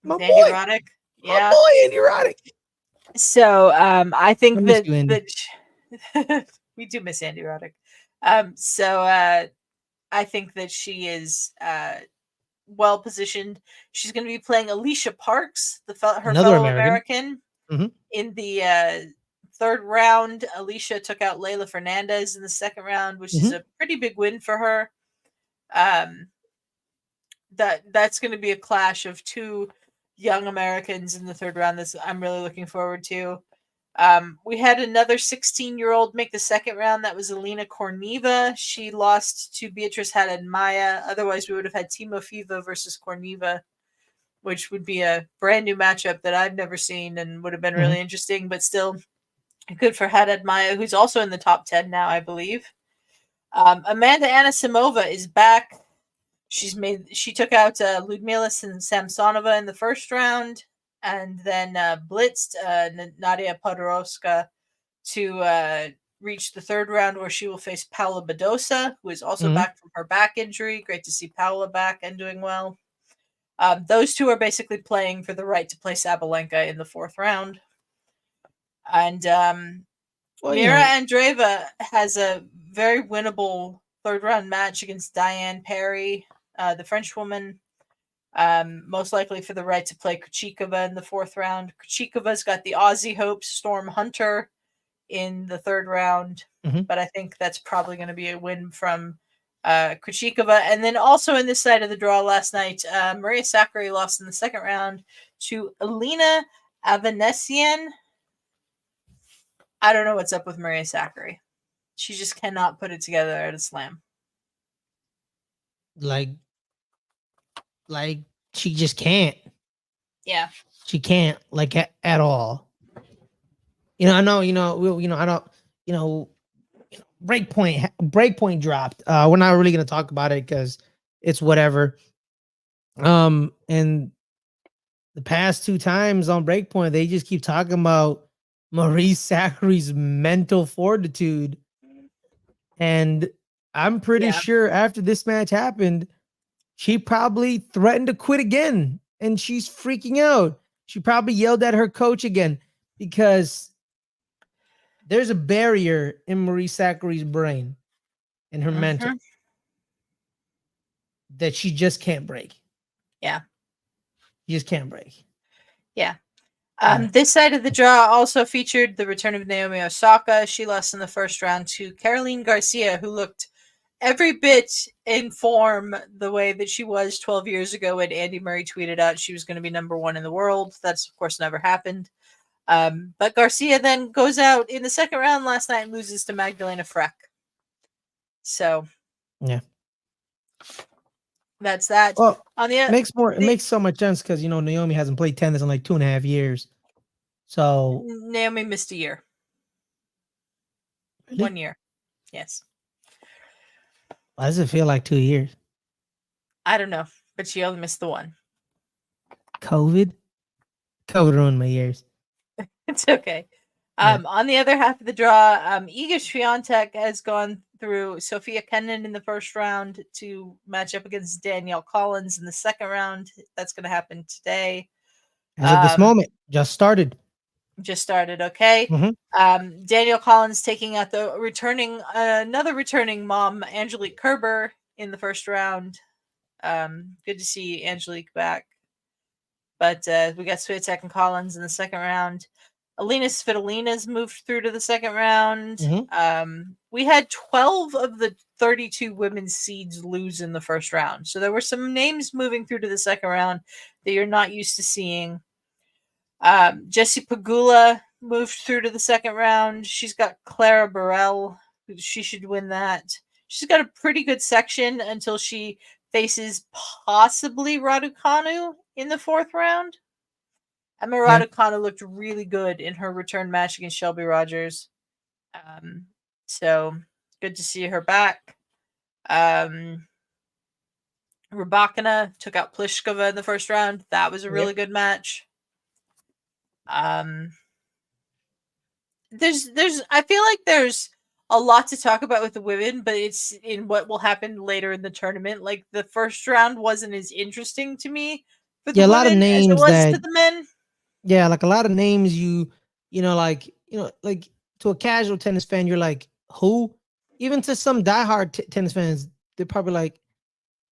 My Andy boy. Roddick. Yeah. My boy, Andy Roddick. So I think that we do miss Andy Roddick. So I think that she is well positioned. She's going to be playing Alicia Parks, her fellow American. In the third round. Alicia took out Leylah Fernandez in the second round, which is a pretty big win for her. That's going to be a clash of 2 young Americans in the third round. This I'm really looking forward to. We had another 16-year-old make the second round. That was Elena Korneva. She lost to Beatrice Haddad-Maia. Otherwise, we would have had Timofeva versus Korneva, which would be a brand new matchup that I've never seen and would have been really interesting, but still good for Haddad-Maia, who's also in the top 10 now, I believe. Amanda Anisimova is back. She took out Ludmila Samsonova in the first round, and then blitzed Nadia Podoroska to reach the third round where she will face Paula Badosa, who is also back from her back injury. Great to see Paula back and doing well. Those two are basically playing for the right to play Sabalenka in the fourth round. And Mira Andreeva has a very winnable third round match against Diane Perry, the French woman. Most likely for the right to play Kuchikova in the fourth round. Kuchikova's got the Aussie hopes, Storm Hunter, in the third round, but I think that's probably going to be a win from Kuchikova. And then also in this side of the draw last night, Maria Sakkari lost in the second round to Elena Avanesian. I don't know what's up with Maria Sakkari. She just cannot put it together at a slam. Like she just can't. Yeah. She can't, like, at all. I know, I don't, Breakpoint dropped. We're not really going to talk about it because it's whatever. And the past two times on Breakpoint, they just keep talking about Marie Sakkari's mental fortitude. And I'm pretty sure after this match happened, she probably threatened to quit again. And she's freaking out. She probably yelled at her coach again because there's a barrier in Marie Sakkari's brain and her mental that she just can't break. Yeah. You just can't break. Yeah. This side of the draw also featured the return of Naomi Osaka. She lost in the first round to Caroline Garcia, who looked every bit in form the way that she was 12 years ago when Andy Murray tweeted out she was going to be number one in the world. That's, of course, never happened. But Garcia then goes out in the second round last night and loses to Magdalena Freck. So, yeah. That's that. Well, it makes so much sense because Naomi hasn't played tennis in like 2.5 years. So Naomi missed a year. Really? 1 year. Yes. Why does it feel like 2 years? I don't know, but she only missed the one. COVID ruined my years. It's okay. On the other half of the draw, Iga Swiatek has gone through Sophia Kenin in the first round to match up against Danielle Collins in the second round. That's going to happen today. As of this moment, just started. Okay. Danielle Collins taking out another returning mom, Angelique Kerber, in the first round. Good to see Angelique back. But we got Swiatek and Collins in the second round. Alina Svitolina's moved through to the second round. We had 12 of the 32 women's seeds lose in the first round. So there were some names moving through to the second round that you're not used to seeing. Jessie Pegula moved through to the second round. She's got Clara Burrell. She should win that. She's got a pretty good section until she faces possibly Raducanu in the fourth round. Emma Raducanu looked really good in her return match against Shelby Rogers. So good to see her back. Rybakina took out Pliskova in the first round. That was a really good match. There's I feel like there's a lot to talk about with the women, but it's in what will happen later in the tournament. Like the first round wasn't as interesting to me for the women a lot of names as it was to the men. Yeah, like a lot of names like to a casual tennis fan, you're like, who? Even to some diehard tennis fans, they're probably like,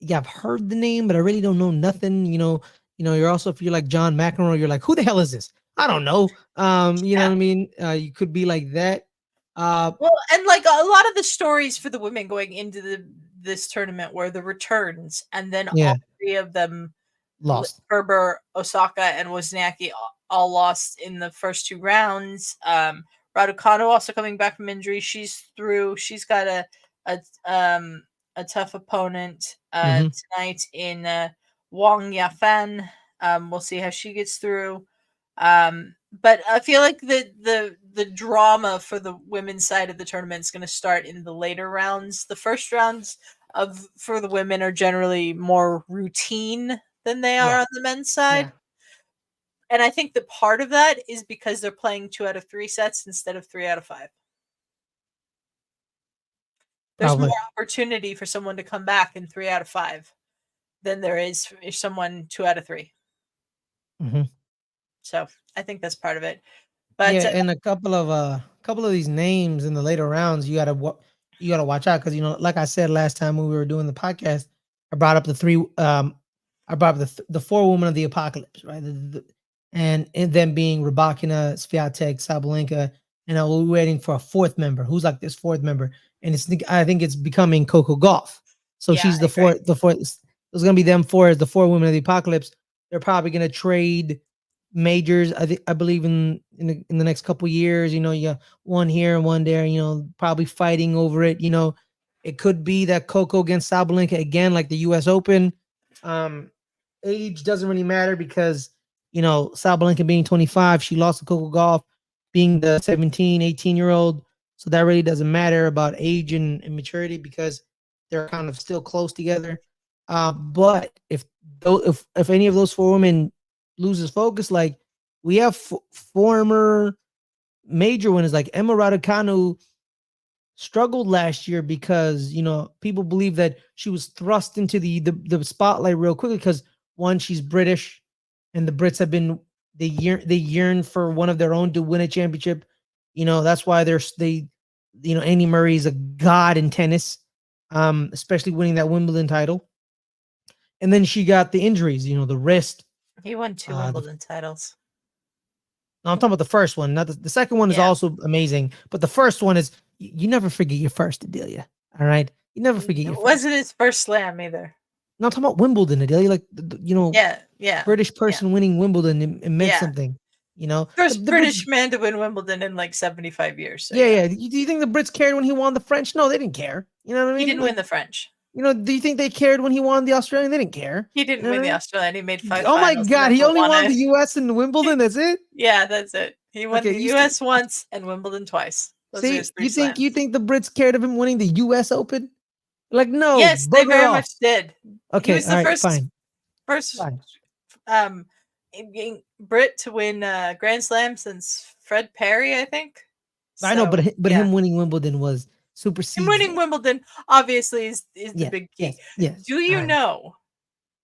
yeah, I've heard the name, but I really don't know nothing. You're also, if you're like John McEnroe, you're like, who the hell is this? I don't know. You know what I mean? You could be like that. Well, and like a lot of the stories for the women going into this tournament were the returns, and then all three of them lost. Kerber, Osaka, and Wozniacki all lost in the first two rounds. Raducanu also coming back from injury. She's through. She's got a tough opponent tonight in Wang Yafan. We'll see how she gets through. But I feel like the drama for the women's side of the tournament is going to start in the later rounds. The first rounds for the women are generally more routine than they are on the men's side. Yeah. And I think that part of that is because they're playing 2 out of 3 sets instead of 3 out of 5. There's Probably. more opportunity for someone to come back in 3 out of 5 than there is if someone 2 out of 3. So I think that's part of it. But yeah, and a couple of these names in the later rounds, you gotta watch out because like I said last time when we were doing the podcast, I brought up the 4 women of the apocalypse, right? And them being Rybakina, Swiatek, Sabalenka, and we're waiting for a 4th member. Who's like this 4th member? And I think it's becoming Coco Gauff. So yeah, she's the 4th. The 4th. It's gonna be them 4 as the 4 women of the apocalypse. They're probably gonna trade majors. I believe in the next couple years. You got one here and one there. Probably fighting over it. It could be that Coco against Sabalenka again, like the U.S. Open. Age doesn't really matter because Sabalenka being 25, she lost to Coco Gauff being the 17, 18-year-old. So that really doesn't matter about age and maturity because they're kind of still close together. But if any of those 4 women loses focus, like we have former major winners like Emma Raducanu struggled last year because people believe that she was thrust into the spotlight real quickly because one, she's British, and the Brits have been they yearn for one of their own to win a championship. That's why Andy Murray is a god in tennis, especially winning that Wimbledon title. And then she got the injuries, the wrist. He won 2 Wimbledon titles. No, I'm talking about the first one. Not the second one is also amazing, but the first one is you never forget your first, Adelia. All right, you never forget your It first. wasn't his first slam either. No, I'm talking about Wimbledon, Adelia. Like yeah, British person winning Wimbledon, it meant something. First the British Brits, man to win Wimbledon in like 75 years. So yeah. Do you think the Brits cared when he won the French? No, they didn't care. You know what I mean? He didn't win the French. Do you think they cared when he won the Australian? They didn't care. He didn't win the Australian. He made 5 Oh my finals. God, he only won the US and Wimbledon. That's it? Yeah, that's it. He won the US once and Wimbledon twice. Those are his 3 slams. You think the Brits cared of him winning the US Open? Like, no. Yes, they very much did. Okay, he was the first Brit to win Grand Slam since Fred Perry, I think. I know, but him winning Wimbledon was supersedes. Him winning Wimbledon obviously is the big key. Yes. Do you know,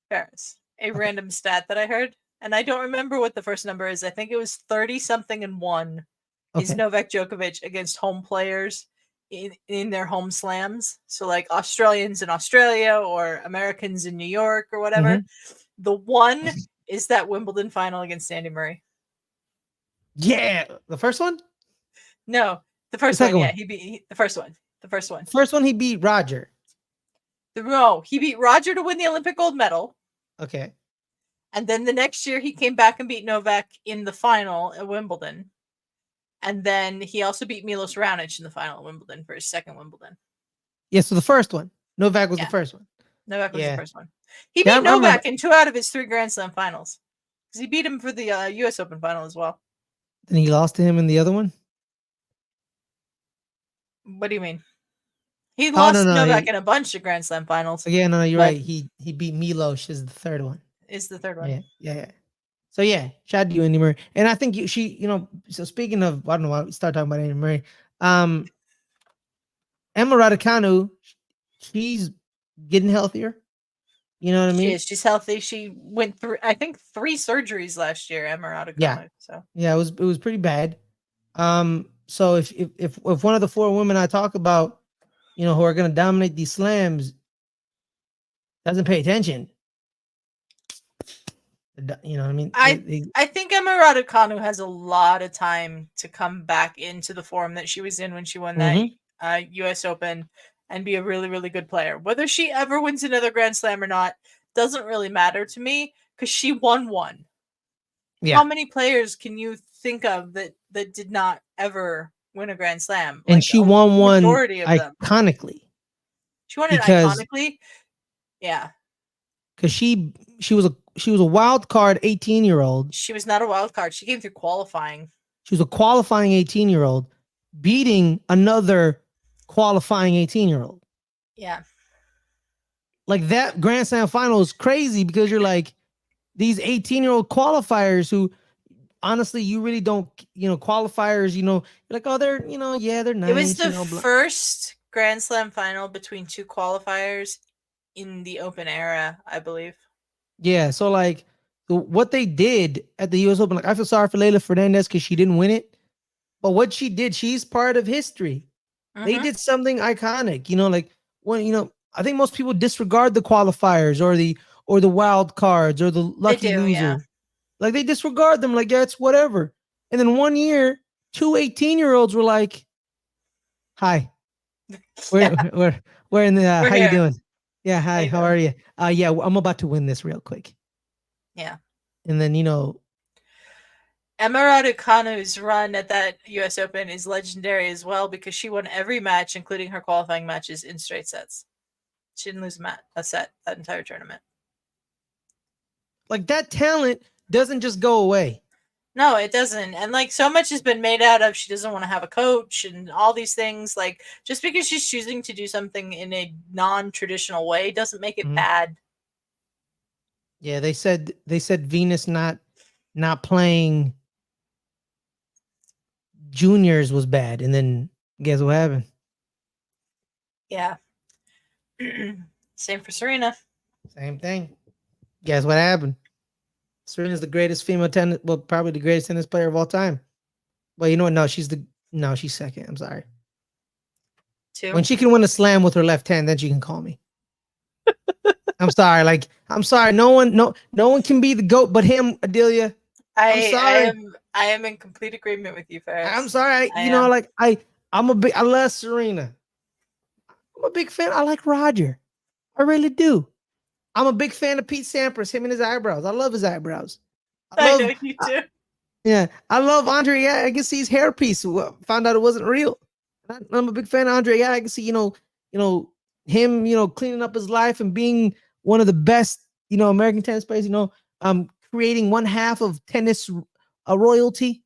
Fares, a random stat that I heard? And I don't remember what the first number is. I think it was 30-something and 1 is Novak Djokovic against home players in their home slams. So like Australians in Australia or Americans in New York or whatever. The 1 is that Wimbledon final against Andy Murray. Yeah. The first one? No. The first one, yeah. He beat the first one. The first one. First one, he beat Roger. No, he beat Roger to win the Olympic gold medal. Okay. And then the next year, he came back and beat Novak in the final at Wimbledon. And then he also beat Milos Raonic in the final at Wimbledon for his second Wimbledon. Yeah, so the first one. Novak was the first one. Novak was the first one. He beat Novak in 2 out of his 3 Grand Slam finals. Because he beat him for the U.S. Open final as well. Then he lost to him in the other one? What do you mean? He lost Novak in a bunch of Grand Slam finals. Yeah, no, you're right. He beat Milos is the third one. Is the third one. Yeah. So yeah, shout out to you, Andy Murray. And I think so speaking of, I don't know why we start talking about Andy Murray. Emma Raducanu, she's getting healthier. You know what I mean? She is. She's healthy. She went through, I think, 3 surgeries last year, Emma Raducanu. Yeah. So yeah, it was pretty bad. So if one of the 4 women I talk about, who are gonna dominate these slams, doesn't pay attention. You know what I mean? I think Emma Raducanu has a lot of time to come back into the form that she was in when she won that U.S. Open and be a really, really good player. Whether she ever wins another Grand Slam or not doesn't really matter to me because she won one. Yeah. How many players can you think of that did not ever win a Grand Slam? And she won one iconically. She won it iconically? Yeah. Because she was a wild card 18-year-old. She was not a wild card. She came through qualifying. She was a qualifying 18-year-old beating another qualifying 18-year-old. Yeah. Like that Grand Slam final is crazy because you're like these 18-year-old qualifiers who honestly you really don't, qualifiers, you're like, oh, they're, they're nice. It was the first Grand Slam final between two qualifiers in the Open era, I believe. Yeah, so like what they did at the US Open, like I feel sorry for Leylah Fernandez because she didn't win it. But what she did, she's part of history. They did something iconic, like when I think most people disregard the qualifiers or the wild cards or the They lucky do, yeah. loser. Like they disregard them, like, yeah, it's whatever. And then one year, two 18-year-olds were like, hi, Yeah, we're in the we're how you here. doing? Yeah, hi, how are you? Yeah, I'm about to win this real quick. Yeah. And then Emma Raducanu's run at that US Open is legendary as well because she won every match, including her qualifying matches, in straight sets. She didn't lose a set that entire tournament. like that talent doesn't just go away. No, it doesn't. And like so much has been made out of she doesn't want to have a coach and all these things. Like just because she's choosing to do something in a non-traditional way doesn't make it bad. Yeah, they said Venus not playing juniors was bad, and then guess what happened? Yeah. Same for Serena. Same thing. Guess what happened? Serena's the greatest female tennis, well, probably the greatest tennis player of all time. Well, you know what? No, she's second. I'm sorry. Too. When she can win a slam with her left hand, then she can call me. I'm sorry. Like, I'm sorry. No one can be the GOAT but him, Adelia. I'm sorry. I am in complete agreement with you, Fares. I'm sorry. I love Serena. I'm a big fan. I like Roger. I really do. I'm a big fan of Pete Sampras, him and his eyebrows. I love his eyebrows. I know you do. Yeah, I love Andre Agassi's hairpiece. Found out it wasn't real. I'm a big fan of Andre Agassi. Him, cleaning up his life and being one of the best, American tennis players. Creating one half of tennis royalty.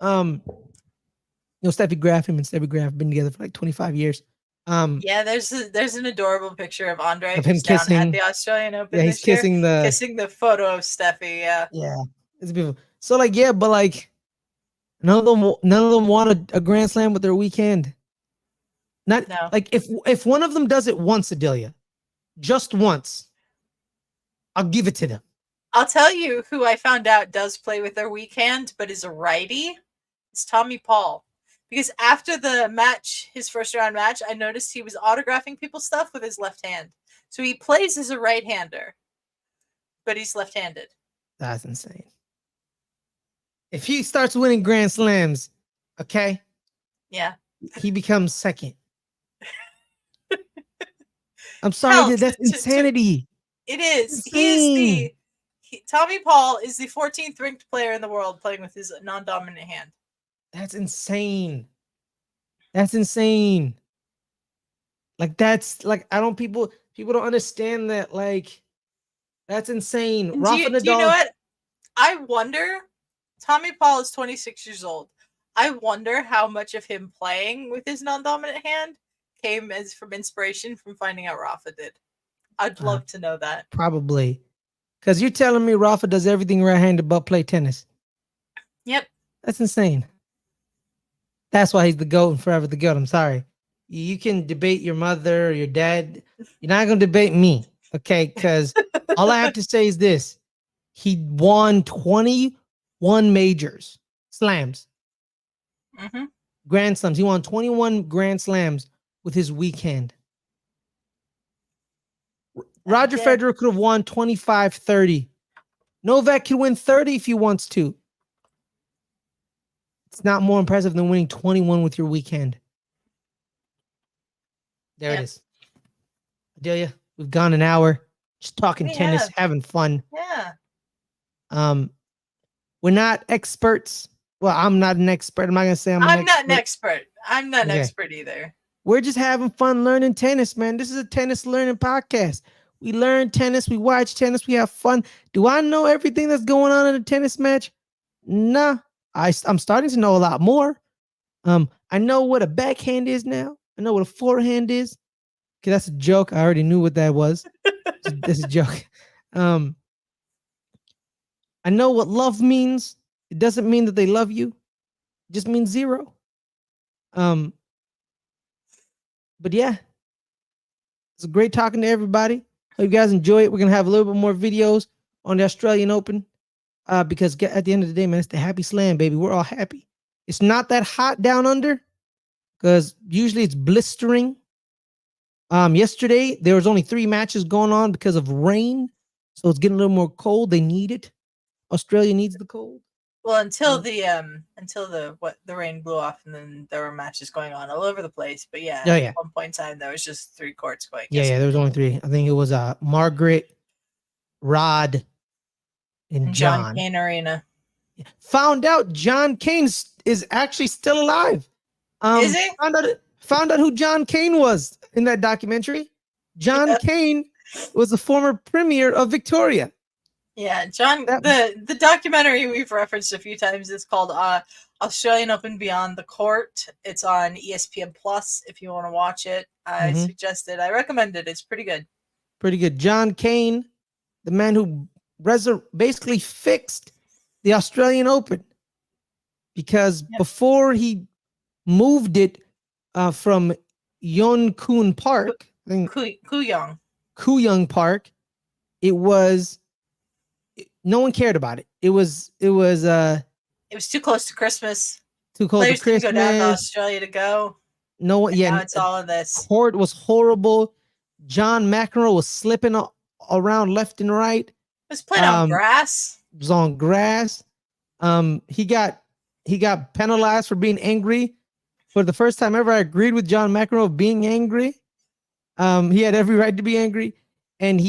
Steffi Graf, him and Steffi Graf have been together for like 25 years. Yeah, there's an adorable picture of Andre of him kissing down at the Australian Open. Yeah, he's kissing the photo of Steffi. Yeah, it's beautiful. So like, yeah, but like, none of them want a Grand Slam with their weekend. Not no. Like if one of them does it once, Adelia, just once, I'll give it to them. I'll tell you who I found out does play with their weekend, but is a righty. It's Tommy Paul. Because after the match, his first round match, I noticed he was autographing people's stuff with his left hand. So he plays as a right-hander, but he's left-handed. That's insane. If he starts winning Grand Slams, okay? Yeah. He becomes second. I'm sorry, that's insanity. It is. Tommy Paul is the 14th ranked player in the world playing with his non-dominant hand. That's insane. That's insane. Like that's like people don't understand that. Like that's insane. Do you know what? I wonder. Tommy Paul is 26 years old. I wonder how much of him playing with his non-dominant hand came from inspiration from finding out Rafa did. I'd love to know that. Probably. Because you're telling me Rafa does everything right-handed but play tennis. Yep. That's insane. That's why he's the GOAT and forever the GOAT. I'm sorry. You can debate your mother or your dad. You're not going to debate me. Okay? Because all I have to say is this. He won 21 majors. Slams. Mm-hmm. Grand Slams. He won 21 Grand Slams with his weak hand. Roger Federer could have won 25, 30. Novak can win 30 if he wants to. It's not more impressive than winning 21 with your weak hand. There it is. Adelia, we've gone an hour just talking tennis, having fun. Yeah. We're not experts. Well, I'm not an expert. I'm not gonna say I'm not an expert. I'm not an expert either. We're just having fun learning tennis, man. This is a tennis learning podcast. We learn tennis, we watch tennis, we have fun. Do I know everything that's going on in a tennis match? Nah. I'm starting to know a lot more. I know what a backhand is now. I know what a forehand is. Okay, that's a joke. I already knew what that was. That's a joke. I know what love means. It doesn't mean that they love you. It just means zero. But But yeah, it's great talking to everybody. Hope you guys enjoy it. We're gonna have a little bit more videos on the Australian Open. Because at the end of the day, man, it's the happy slam, baby. We're all happy. It's not that hot down under because usually it's blistering. Yesterday there was only 3 matches going on because of rain, so it's getting a little more cold. They need it. Australia needs the cold. Well, until the rain blew off, and then there were matches going on all over the place. But yeah, at one point in time, there was just 3 courts going. Yeah, there was only 3. I think it was Margaret, Rod, and John Cain Arena. Found out John Cain is actually still alive. Is he? Found out who John Cain was in that documentary. John Cain was the former premier of Victoria. Yeah, John. The documentary we've referenced a few times is called Australian Open Beyond the Court. It's on ESPN Plus if you want to watch it. I suggest it. I recommend it. It's pretty good. Pretty good. John Cain, the man who basically fixed the Australian Open, because before he moved it from Yuen Kun Park, Kooyong Park, it was no one cared about it. It was too close to Christmas. Too close to Christmas. Go down to Australia to go. No one. Yeah, now it's all of this. Court was horrible. John McEnroe was slipping around left and right. It was playing on grass. It was on grass. He got penalized for being angry. For the first time ever, I agreed with John McEnroe being angry. He had every right to be angry, and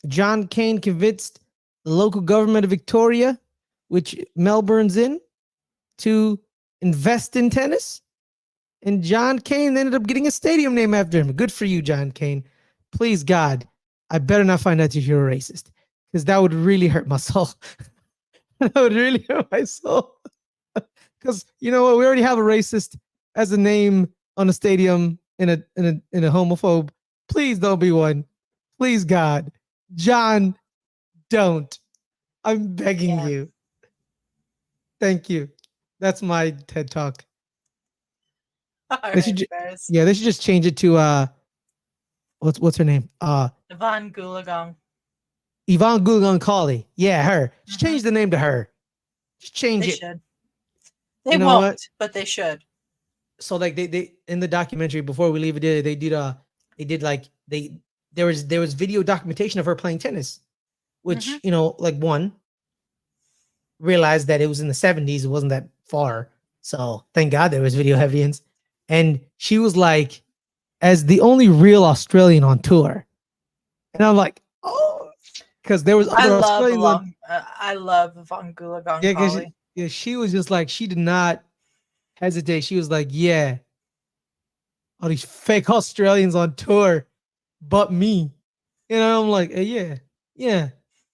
John Cain convinced the local government of Victoria, which Melbourne's in, to invest in tennis. And John Cain ended up getting a stadium named after him. Good for you, John Cain. Please, God, I better not find out you're a racist, because that would really hurt my soul. That would really hurt my soul. Because you know what? We already have a racist as a name on a stadium in a homophobe. Please don't be one. Please, God. John, don't. I'm begging you. Thank you. That's my TED Talk. They should just change it to what's her name? Yvonne Goolagong. Yvonne Goolagong Cawley. Yeah, her. Just change the name to her. Just change it. Should. They won't, but they should. So like they in the documentary, before we leave it, there was video documentation of her playing tennis, which one realized that it was in the 70s. It wasn't that far. So thank God there was video evidence. And she was like, as the only real Australian on tour. And I'm like, oh, because there was other Australians. I love Yvonne Goolagong. Yeah, she was just like, she did not hesitate. She was like, yeah, all these fake Australians on tour, but me. I'm like, yeah,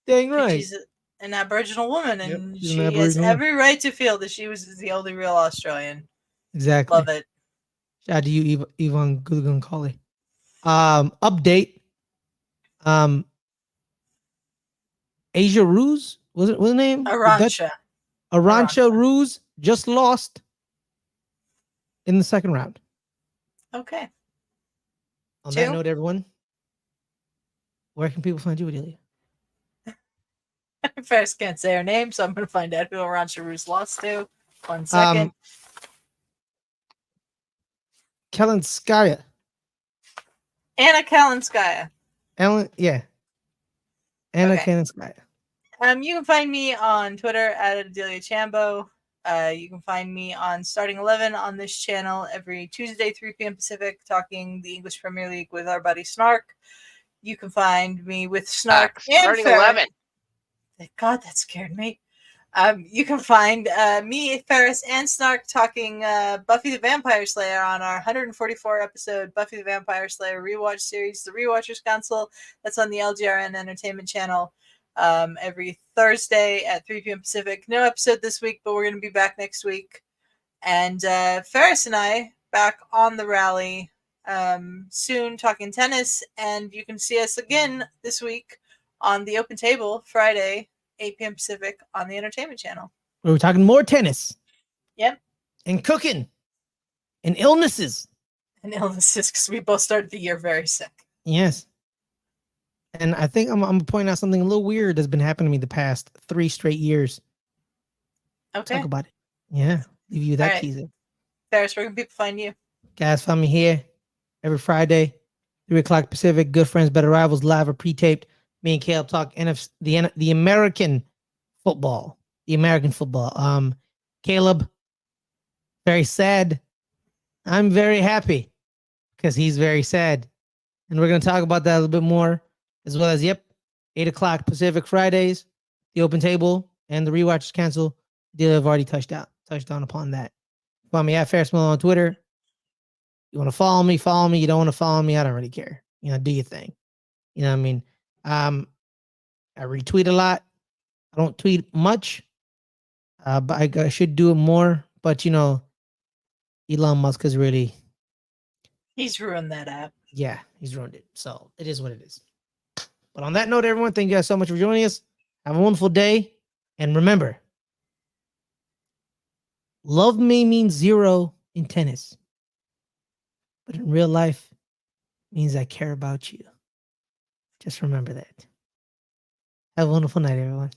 dang right. She's an Aboriginal woman, and she has every right to feel that she was the only real Australian. Exactly. Love it. Shout out to you, Yvonne Goolagong Cawley. Update. Asia Ruse, was the name? Arantxa Ruse just lost in the second round. Okay. On that note, everyone, where can people find you, Adelia? I first can't say her name, so I'm going to find out who Arantxa Ruse lost to. 1 second. Kalinskaya. Anna Kalinskaya. Anna Kalinskaya. You can find me on Twitter at Adelia Chambo. You can find me on Starting 11 on this channel every Tuesday, 3 p.m. Pacific, talking the English Premier League with our buddy Snark. You can find me with Snark and Starting 11. God, that scared me. You can find me, Fares, and Snark talking Buffy the Vampire Slayer on our 144 episode Buffy the Vampire Slayer rewatch series, The Rewatchers Council. That's on the LGRN Entertainment channel every Thursday at 3 p.m. Pacific. No episode this week, but we're going to be back next week. And Fares and I back on the rally soon talking tennis. And you can see us again this week on the Open Table Friday, 8 p.m. Pacific on the Entertainment channel. We're talking more tennis. Yep. And cooking. And illnesses. And illnesses, because we both started the year very sick. Yes. And I think I'm gonna point out something a little weird that's been happening to me the past 3 straight years. Okay. Talk about it. Yeah. Leave you that right. teaser. Fares, where can people find you? Guys, find me here every Friday, 3 o'clock Pacific. Good Friends, Better Rivals, live or pre-taped. Me and Caleb talk the American football. The American football. Caleb, very sad. I'm very happy because he's very sad. And we're going to talk about that a little bit more, as well as, 8 o'clock Pacific Fridays, the open table, and the rewatch is canceled. Adelia have already touched on upon that. Follow me at Fares on Twitter. You want to follow me, follow me. You don't want to follow me, I don't really care. Do your thing. You know what I mean? I retweet a lot. I don't tweet much, but I should do it more. But, Elon Musk has really... He's ruined that app. Yeah, he's ruined it. So it is what it is. But on that note, everyone, thank you guys so much for joining us. Have a wonderful day. And remember, love may mean 0 in tennis, but in real life, it means I care about you. Just remember that. Have a wonderful night, everyone.